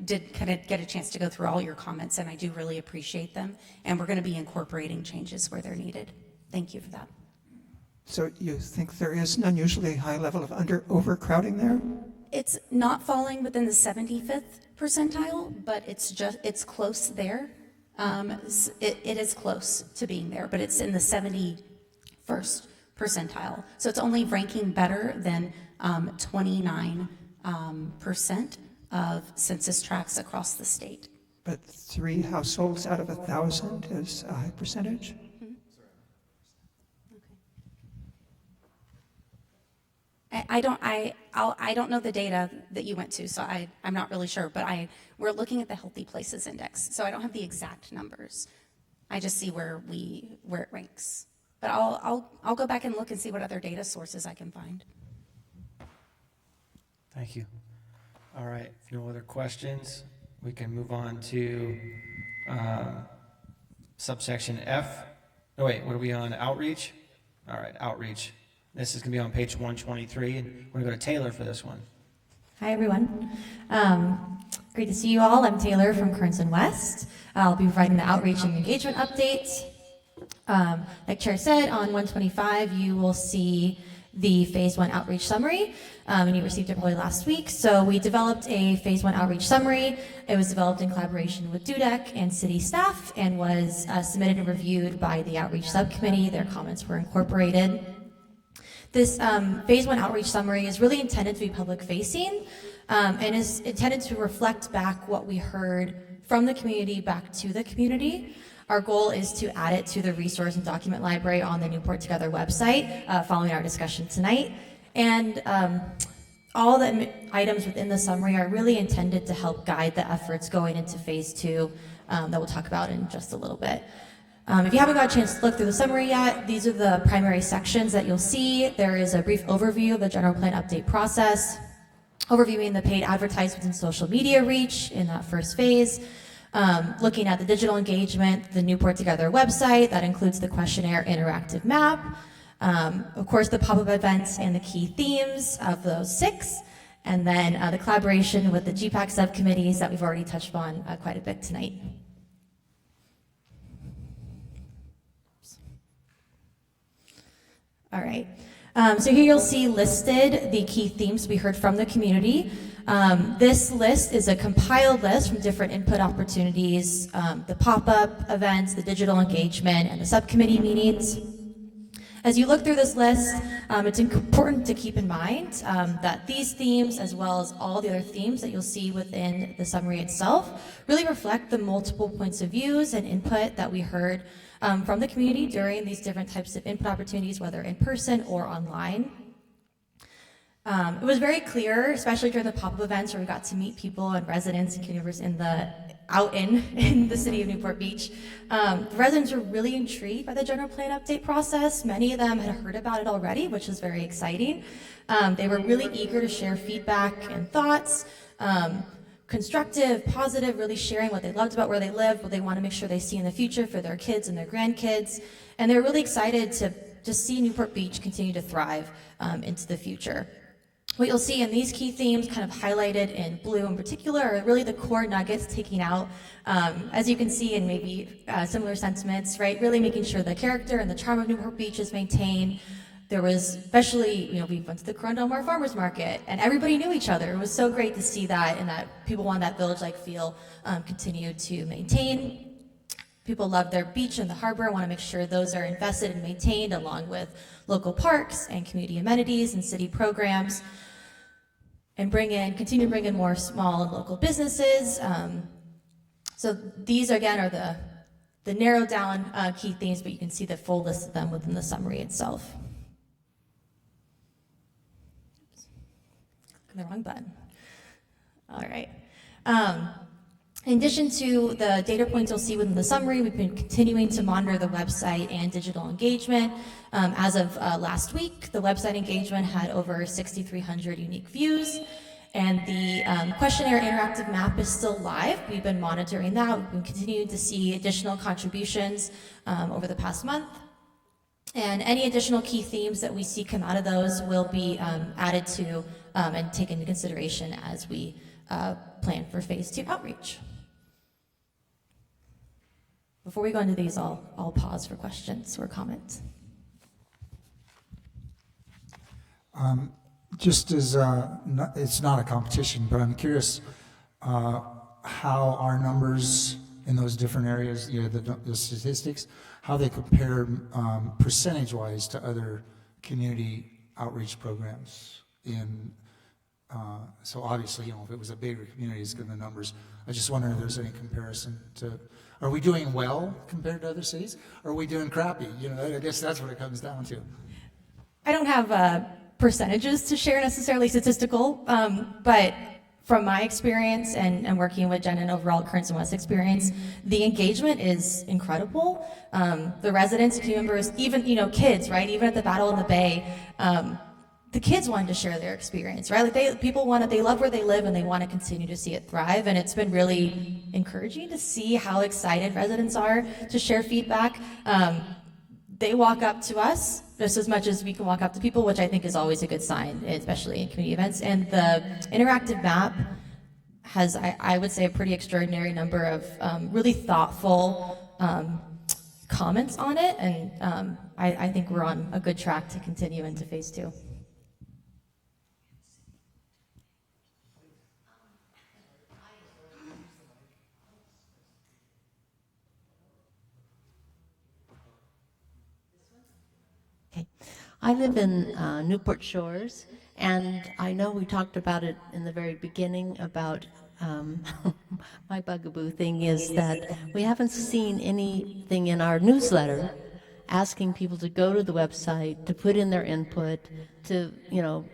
did kind of get a chance to go through all your comments, and I do really appreciate them. And we're going to be incorporating changes where they're needed. Thank you for that. So you think there is an unusually high level of overcrowding there? It's not falling within the 75th percentile, but it's close there. It is close to being there, but it's in the 71st percentile. So it's only ranking better than 29% of census tracts across the state. But 3 households out of 1,000 is a high percentage? I don't know the data that you went to, so I'm not really sure, but we're looking at the Healthy Places Index, so I don't have the exact numbers. I just see where it ranks. But I'll go back and look and see what other data sources I can find. Thank you. All right, if no other questions, we can move on to subsection F. Oh, wait, what are we on? Outreach? All right, outreach. This is going to be on page 123, and we're going to go to Taylor for this one. Hi, everyone. Great to see you all. I'm Taylor from Kearns and West. I'll be providing the outreach and engagement updates. Like Chair said, on 125, you will see the Phase 1 outreach summary, and you received it probably last week. So we developed a Phase 1 outreach summary. It was developed in collaboration with DUDEC and city staff and was submitted and reviewed by the outreach subcommittee. Their comments were incorporated. This Phase 1 outreach summary is really intended to be public-facing and is intended to reflect back what we heard from the community back to the community. Our goal is to add it to the resource and document library on the Newport Together website following our discussion tonight. And all the items within the summary are really intended to help guide the efforts going into Phase 2 that we'll talk about in just a little bit. If you haven't got a chance to look through the summary yet, these are the primary sections that you'll see. There is a brief overview of the general plan update process, overviewing the paid advertisements and social media reach in that first phase, looking at the digital engagement, the Newport Together website, that includes the questionnaire interactive map, of course the pop-up events and the key themes of those 6, and then the collaboration with the GPAC subcommittees that we've already touched on quite a bit tonight. All right, so here you'll see listed the key themes we heard from the community. This list is a compiled list from different input opportunities, the pop-up events, the digital engagement, and the subcommittee meetings. As you look through this list, it's important to keep in mind that these themes, as well as all the other themes that you'll see within the summary itself, really reflect the multiple points of views and input that we heard from the community during these different types of input opportunities, whether in person or online. It was very clear, especially during the pop-up events where we got to meet people and residents and community members in the city of Newport Beach. The residents were really intrigued by the general plan update process. Many of them had heard about it already, which was very exciting. They were really eager to share feedback and thoughts, constructive, positive, really sharing what they loved about where they live, what they want to make sure they see in the future for their kids and their grandkids. And they're really excited to just see Newport Beach continue to thrive into the future. What you'll see in these key themes, kind of highlighted in blue in particular, are really the core nuggets taking out, as you can see in maybe similar sentiments, right? Really making sure the character and the charm of Newport Beach is maintained. There was especially, we went to the Corona Del Mar Farmers Market and everybody knew each other. It was so great to see that, and that people want that village-like feel continue to maintain. People love their beach and the harbor, want to make sure those are invested and maintained along with local parks and community amenities and city programs, and continue to bring in more small and local businesses. So these again are the narrowed down key themes, but you can see the full list of them within the summary itself. The wrong button. All right. In addition to the data points you'll see within the summary, we've been continuing to monitor the website and digital engagement. As of last week, the website engagement had over 6,300 unique views, and the questionnaire interactive map is still live. We've been monitoring that. We've been continuing to see additional contributions over the past month. And any additional key themes that we see come out of those will be added to and taken into consideration as we plan for Phase 2 outreach. Before we go into these, I'll pause for questions or comments. Just as it's not a competition, but I'm curious how our numbers in those different areas, the statistics, how they compare percentage-wise to other community outreach programs. So obviously, if it was a bigger community, it's good in the numbers. I just wonder if there's any comparison to. Are we doing well compared to other cities? Or are we doing crappy? I guess that's what it comes down to. I don't have percentages to share necessarily statistical, but from my experience and working with Jen and overall Kearns and West experience, the engagement is incredible. The residents, community members, even kids, right? Even at the Battle in the Bay, the kids wanted to share their experience, right? Like they love where they live and they want to continue to see it thrive. And it's been really encouraging to see how excited residents are to share feedback. They walk up to us just as much as we can walk up to people, which I think is always a good sign, especially in community events. And the interactive map has, I would say, a pretty extraordinary number of really thoughtful comments on it. And I think we're on a good track to continue into phase 2. I live in Newport Shores, and I know we talked about it in the very beginning about my bugaboo thing is that we haven't seen anything in our newsletter asking people to go to the website, to put in their input, to,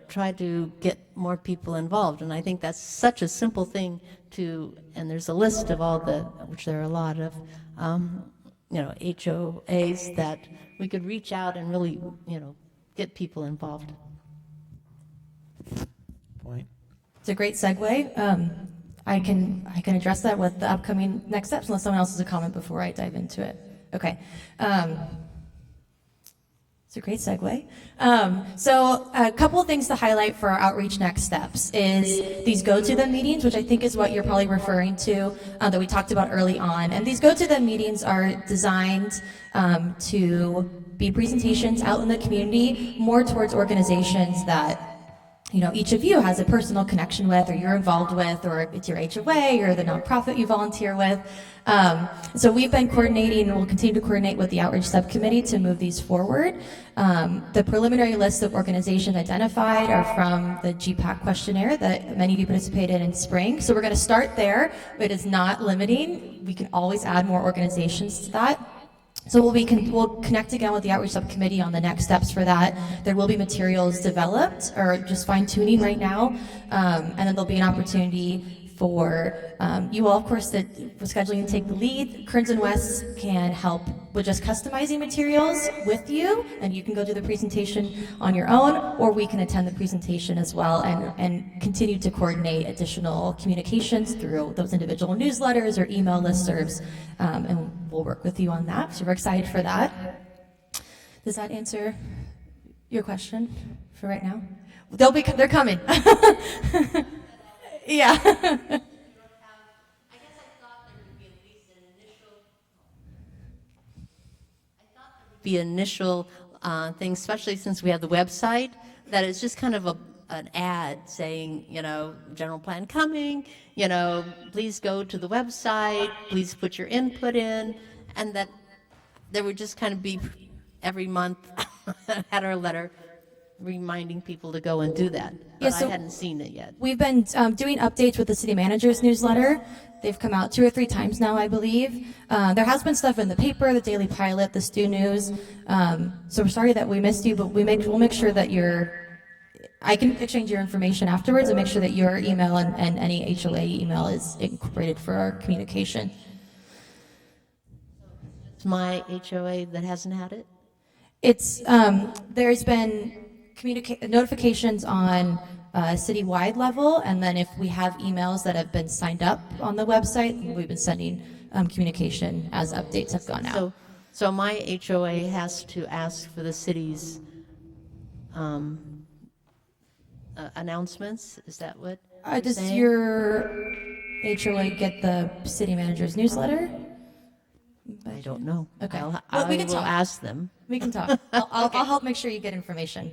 try to get more people involved. And I think that's such a simple thing and there's a list of all which there are a lot of, HOAs that we could reach out and really, get people involved. Point. It's a great segue. I can address that with the upcoming next steps, unless someone else has a comment before I dive into it. Okay. It's a great segue. So a couple of things to highlight for our outreach next steps is these go-to-them meetings, which I think is what you're probably referring to, that we talked about early on. And these go-to-them meetings are designed to be presentations out in the community, more towards organizations that each of you has a personal connection with, or you're involved with, or it's your HOA or the nonprofit you volunteer with. So we've been coordinating, and we'll continue to coordinate with the outreach subcommittee to move these forward. The preliminary list of organizations identified are from the GPAC questionnaire that many of you participated in spring. So we're going to start there, but it's not limiting. We can always add more organizations to that. So we'll connect again with the outreach subcommittee on the next steps for that. There will be materials developed, or just fine-tuning right now, and then there'll be an opportunity for you all, of course, that with scheduling to take the lead. Kearns and West can help with just customizing materials with you, and you can go do the presentation on your own, or we can attend the presentation as well and continue to coordinate additional communications through those individual newsletters or email listservs, and we'll work with you on that. So we're excited for that. Does that answer your question for right now? They're coming. Yeah. Be initial thing, especially since we have the website, that it's just kind of an ad saying, general plan coming, please go to the website, please put your input in, and that there would just kind of be every month at our letter reminding people to go and do that. But I hadn't seen it yet. We've been doing updates with the city manager's newsletter. They've come out 2 or 3 times now, I believe. There has been stuff in the paper, the Daily Pilot, the Stu News. So we're sorry that we missed you, but we'll make sure that I can exchange your information afterwards and make sure that your email and any HOA email is incorporated for our communication. It's my HOA that hasn't had it? It's there's been notifications on a citywide level, and then if we have emails that have been signed up on the website, we've been sending communication as updates have gone out. So my HOA has to ask for the city's announcements? Is that what you're does saying? your HOA get the city manager's newsletter? I don't know. Okay. I we can will talk. ask them. We can talk. I'll help make sure you get information.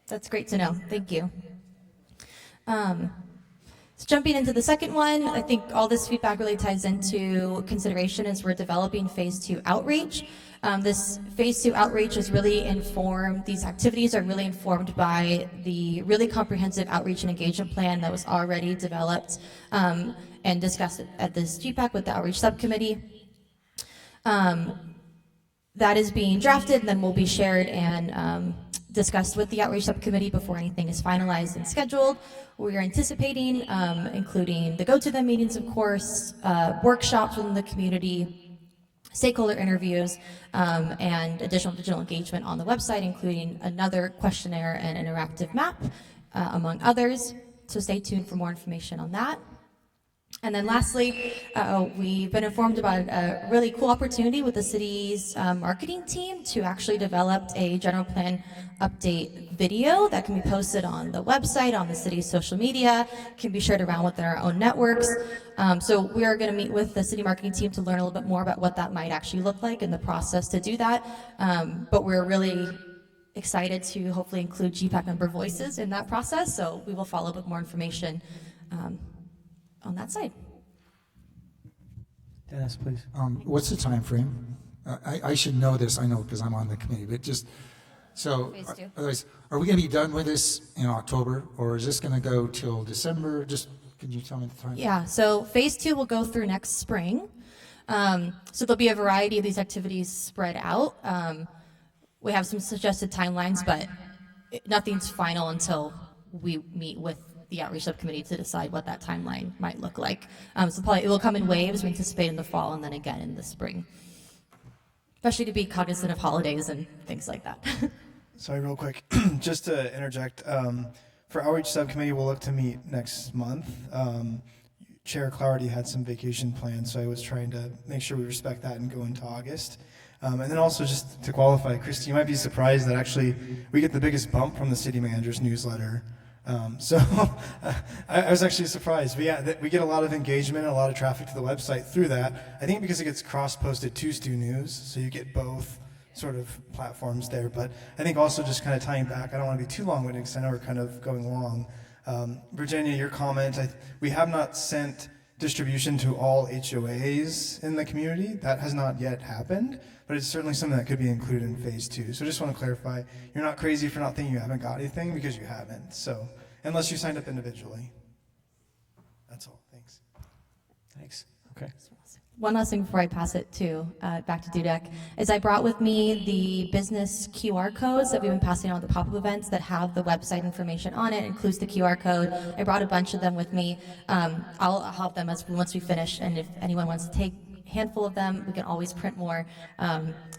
That's great to know. Thank you. So jumping into the second one, I think all this feedback really ties into consideration as we're developing phase 2 outreach. This phase 2 outreach is really informed, these activities are really informed by the really comprehensive outreach and engagement plan that was already developed and discussed at this GPAC with the outreach subcommittee. That is being drafted and then will be shared and discussed with the outreach subcommittee before anything is finalized and scheduled. We are anticipating including the go-to-them meetings, of course, workshops within the community, stakeholder interviews, and additional digital engagement on the website, including another questionnaire and interactive map, among others. So stay tuned for more information on that. And then lastly, we've been informed about a really cool opportunity with the city's marketing team to actually develop a general plan update video that can be posted on the website, on the city's social media, can be shared around within our own networks. So we are going to meet with the city marketing team to learn a little bit more about what that might actually look like and the process to do that. But we're really excited to hopefully include GPAC member voices in that process. So we will follow up with more information on that side. Dennis, please. What's the time frame? I should know this, I know because I'm on the committee, but just, so, Phase 2. otherwise, are we going to be done with this in October, or is this going to go till December? Just, can you tell me the time? Yeah, so phase 2 will go through next spring. So there'll be a variety of these activities spread out. We have some suggested timelines, but nothing's final until we meet with the outreach subcommittee to decide what that timeline might look like. So probably it will come in waves. We anticipate in the fall and then again in the spring, especially to be cognizant of holidays and things like that. Sorry, real quick, just to interject. For outreach subcommittee, we'll look to meet next month. Chair Clarity had some vacation plans, so I was trying to make sure we respect that and go into August. And then also just to qualify, Christy, you might be surprised that actually we get the biggest bump from the city manager's newsletter. So I was actually surprised. But yeah, we get a lot of engagement and a lot of traffic to the website through that. I think because it gets cross-posted to Stu News, so you get both sort of platforms there. But I think also just kind of tying back, I don't want to be too long-winded because I know we're kind of going long. Virginia, your comment, we have not sent distribution to all HOAs in the community. That has not yet happened, but it's certainly something that could be included in phase 2. So just want to clarify, you're not crazy for not thinking you haven't got anything, because you haven't. So unless you signed up individually. That's all. Thanks. Thanks. Okay. One last thing before I pass it to back to Dudek is I brought with me the business QR codes that we've been passing out at the pop-up events that have the website information on it. It includes the QR code. I brought a bunch of them with me. I'll have them once we finish, and if anyone wants to take a handful of them, we can always print more.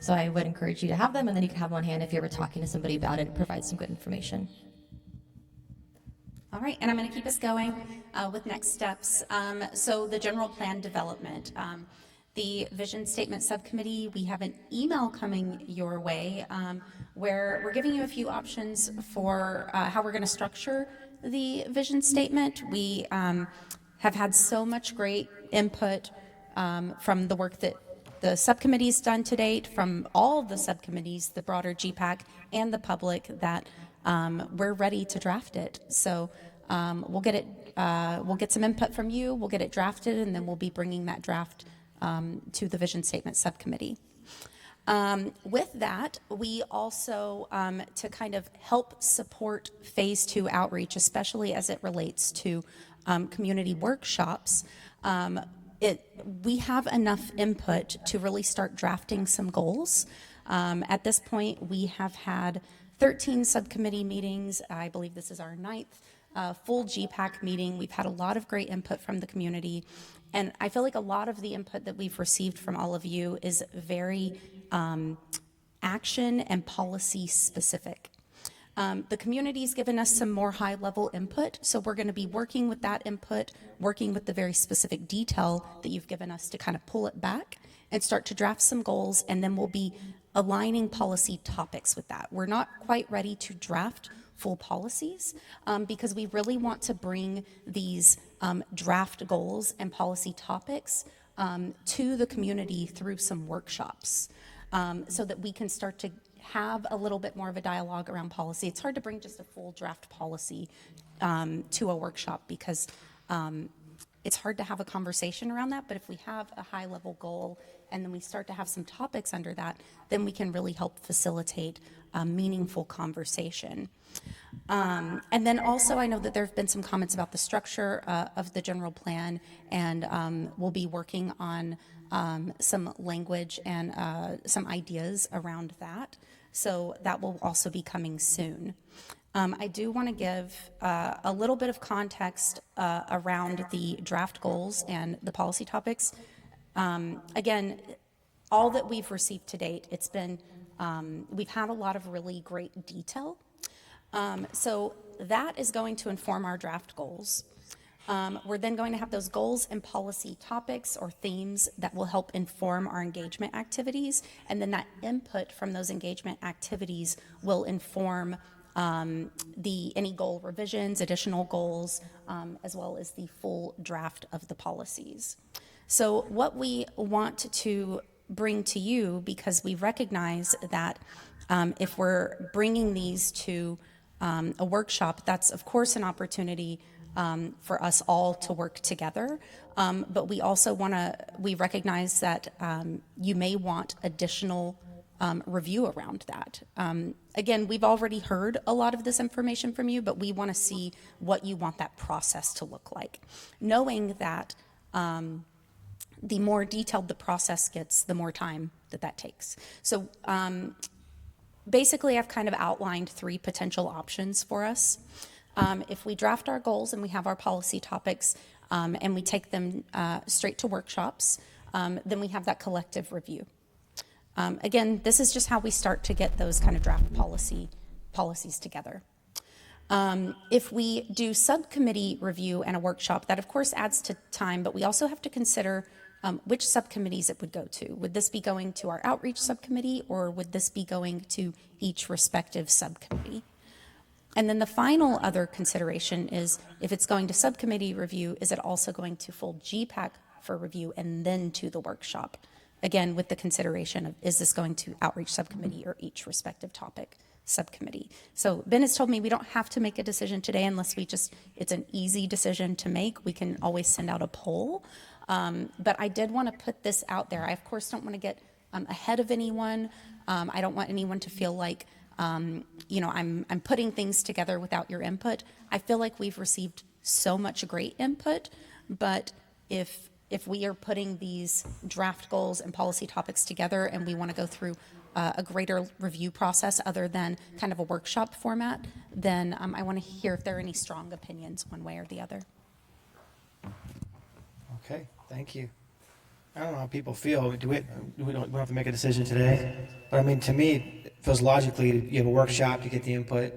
So I would encourage you to have them, and then you can have them on hand if you're ever talking to somebody about it. It provides some good information. All right, and I'm going to keep us going with next steps. So the general plan development, the vision statement subcommittee, we have an email coming your way where we're giving you a few options for how we're going to structure the vision statement. We have had so much great input from the work that the subcommittee's done to date, from all of the subcommittees, the broader GPAC and the public, that we're ready to draft it. So we'll get it. We'll get some input from you. We'll get it drafted, and then we'll be bringing that draft to the vision statement subcommittee. With that, we also, to kind of help support phase 2 outreach, especially as it relates to community workshops, we have enough input to really start drafting some goals. At this point, we have had 13 subcommittee meetings. I believe this is our 9th full GPAC meeting. We've had a lot of great input from the community, and I feel like a lot of the input that we've received from all of you is very action and policy specific. The community's given us some more high-level input, so we're going to be working with that input, working with the very specific detail that you've given us to kind of pull it back and start to draft some goals, and then we'll be aligning policy topics with that. We're not quite ready to draft full policies because we really want to bring these draft goals and policy topics to the community through some workshops so that we can start to have a little bit more of a dialogue around policy. It's hard to bring just a full draft policy to a workshop because it's hard to have a conversation around that, but if we have a high-level goal and then we start to have some topics under that, then we can really help facilitate a meaningful conversation. And then also, I know that there have been some comments about the structure of the general plan, and we'll be working on some language and some ideas around that. So that will also be coming soon. I do want to give a little bit of context around the draft goals and the policy topics. Again, all that we've received to date, it's been, we've had a lot of really great detail. So that is going to inform our draft goals. We're then going to have those goals and policy topics or themes that will help inform our engagement activities, and then that input from those engagement activities will inform any goal revisions, additional goals, as well as the full draft of the policies. So what we want to bring to you, because we recognize that if we're bringing these to a workshop, that's of course an opportunity for us all to work together. But we also we recognize that you may want additional review around that. Again, we've already heard a lot of this information from you, but we want to see what you want that process to look like. Knowing that the more detailed the process gets, the more time that takes. So basically, I've kind of outlined 3 potential options for us. If we draft our goals and we have our policy topics and we take them straight to workshops, then we have that collective review. Again, this is just how we start to get those kind of draft policies together. If we do subcommittee review and a workshop, that of course adds to time, but we also have to consider which subcommittees it would go to. Would this be going to our outreach subcommittee, or would this be going to each respective subcommittee? And then the final other consideration is, if it's going to subcommittee review, is it also going to full GPAC for review and then to the workshop? Again, with the consideration of, is this going to outreach subcommittee or each respective topic subcommittee? So Ben has told me we don't have to make a decision today unless it's an easy decision to make. We can always send out a poll. But I did want to put this out there. I, of course, don't want to get ahead of anyone. I don't want anyone to feel like, I'm putting things together without your input. I feel like we've received so much great input, but if we are putting these draft goals and policy topics together and we want to go through a greater review process other than kind of a workshop format, then I want to hear if there are any strong opinions one way or the other. Okay, thank you. I don't know how people feel. We don't have to make a decision today. But I mean, to me, it feels logically, you have a workshop, you get the input,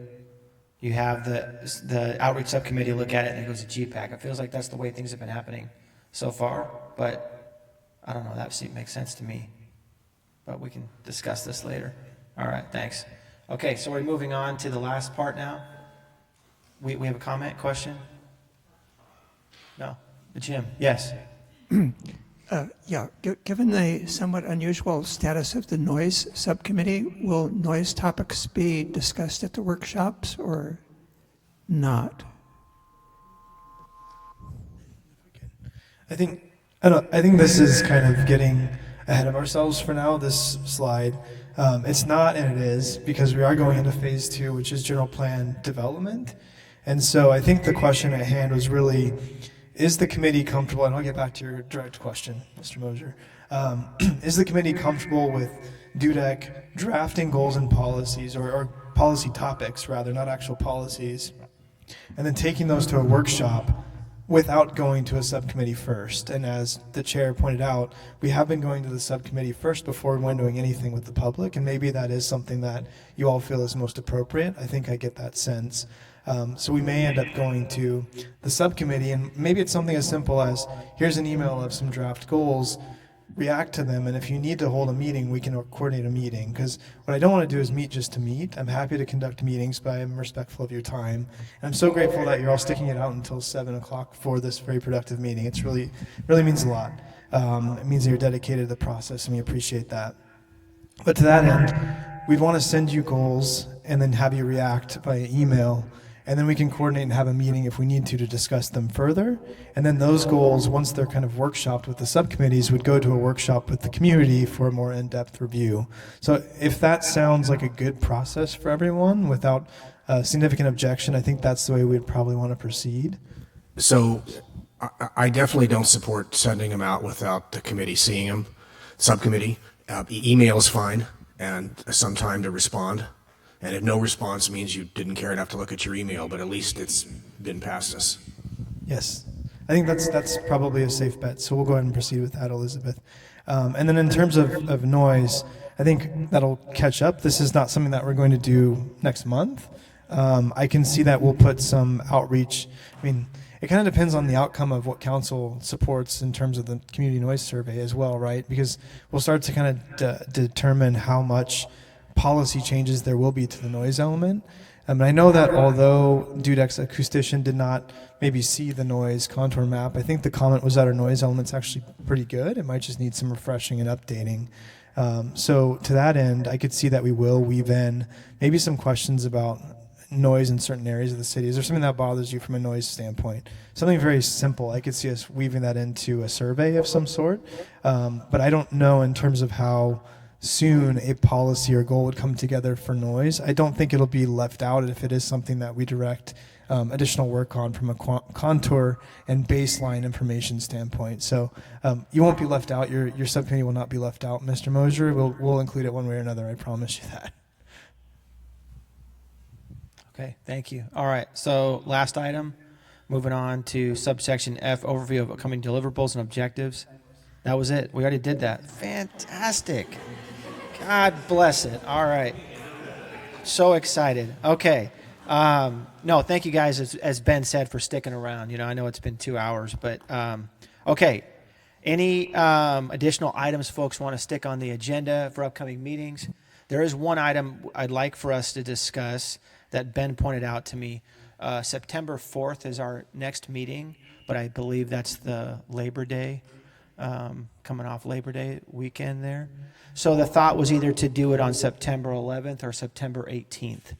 you have the outreach subcommittee look at it, and it goes to GPAC. It feels like that's the way things have been happening so far. But I don't know, that makes sense to me. But we can discuss this later. All right, thanks. Okay, so we're moving on to the last part now. We have a comment, question? No? Jim, yes. Given the somewhat unusual status of the noise subcommittee, will noise topics be discussed at the workshops or not? I think this is kind of getting ahead of ourselves for now, this slide. It's not, and it is, because we are going into phase 2, which is general plan development. And so I think the question at hand was really, is the committee comfortable, and I'll get back to your direct question, Mr. Mosier. Is the committee comfortable with DUDEC drafting goals and policies, or policy topics rather, not actual policies, and then taking those to a workshop without going to a subcommittee first? And as the chair pointed out, we have been going to the subcommittee first before windowing anything with the public, and maybe that is something that you all feel is most appropriate. I think I get that sense. So we may end up going to the subcommittee, and maybe it's something as simple as, here's an email of some draft goals, react to them, and if you need to hold a meeting, we can coordinate a meeting. Because what I don't want to do is meet just to meet. I'm happy to conduct meetings, but I'm respectful of your time. And I'm so grateful that you're all sticking it out until 7 o'clock for this very productive meeting. It's really means a lot. It means that you're dedicated to the process, and we appreciate that. But to that end, we'd want to send you goals and then have you react via email. and then we can coordinate and have a meeting if we need to discuss them further. And then those goals, once they're kind of workshopped with the subcommittees, would go to a workshop with the community for a more in-depth review. So if that sounds like a good process for everyone without significant objection, I think that's the way we'd probably want to proceed. So I definitely don't support sending them out without the committee seeing them. Subcommittee, email is fine, and some time to respond. And if no response means you didn't care enough to look at your email, but at least it's been past us. Yes, I think that's probably a safe bet. So we'll go ahead and proceed with that, Elizabeth. And then in terms of noise, I think that'll catch up. This is not something that we're going to do next month. I can see that we'll put some outreach. I mean, it kind of depends on the outcome of what council supports in terms of the community noise survey as well, right? Because we'll start to kind of determine how much policy changes there will be to the noise element. And I know that although Dudek's acoustician did not maybe see the noise contour map, I think the comment was that our noise element's actually pretty good. It might just need some refreshing and updating. So to that end, I could see that we will weave in maybe some questions about noise in certain areas of the city. Is there something that bothers you from a noise standpoint? Something very simple. I could see us weaving that into a survey of some sort. But I don't know in terms of how soon a policy or goal would come together for noise. I don't think it'll be left out if it is something that we direct additional work on from a contour and baseline information standpoint. So you won't be left out. Your subcommittee will not be left out, Mr. Mosier. We'll include it one way or another. I promise you that. Okay, thank you. All right, so last item, moving on to subsection F, overview of upcoming deliverables and objectives. That was it. We already did that. Fantastic. God bless it. All right. So excited. Okay. No, thank you guys, as Ben said, for sticking around. You know, I know it's been 2 hours, but okay. Any additional items folks want to stick on the agenda for upcoming meetings? There is one item I'd like for us to discuss that Ben pointed out to me. September 4th is our next meeting, but I believe that's the Labor Day, coming off Labor Day weekend there. So the thought was either to do it on September 11th or September 18th.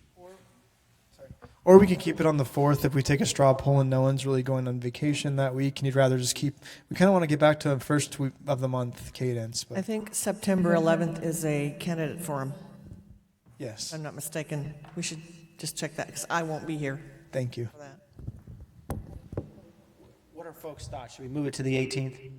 Or we could keep it on the 4th if we take a straw poll and no one's really going on vacation that week, and you'd rather just keep, we kind of want to get back to the first week of the month cadence. But I think September 11th is a candidate forum. Yes. If I'm not mistaken. We should just check that because I won't be here. Thank you. For that. What are folks' thoughts? Should we move it to the 18th?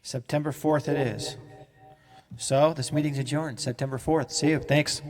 September 4th it is. So this meeting's adjourned, September 4th. See you. Thanks.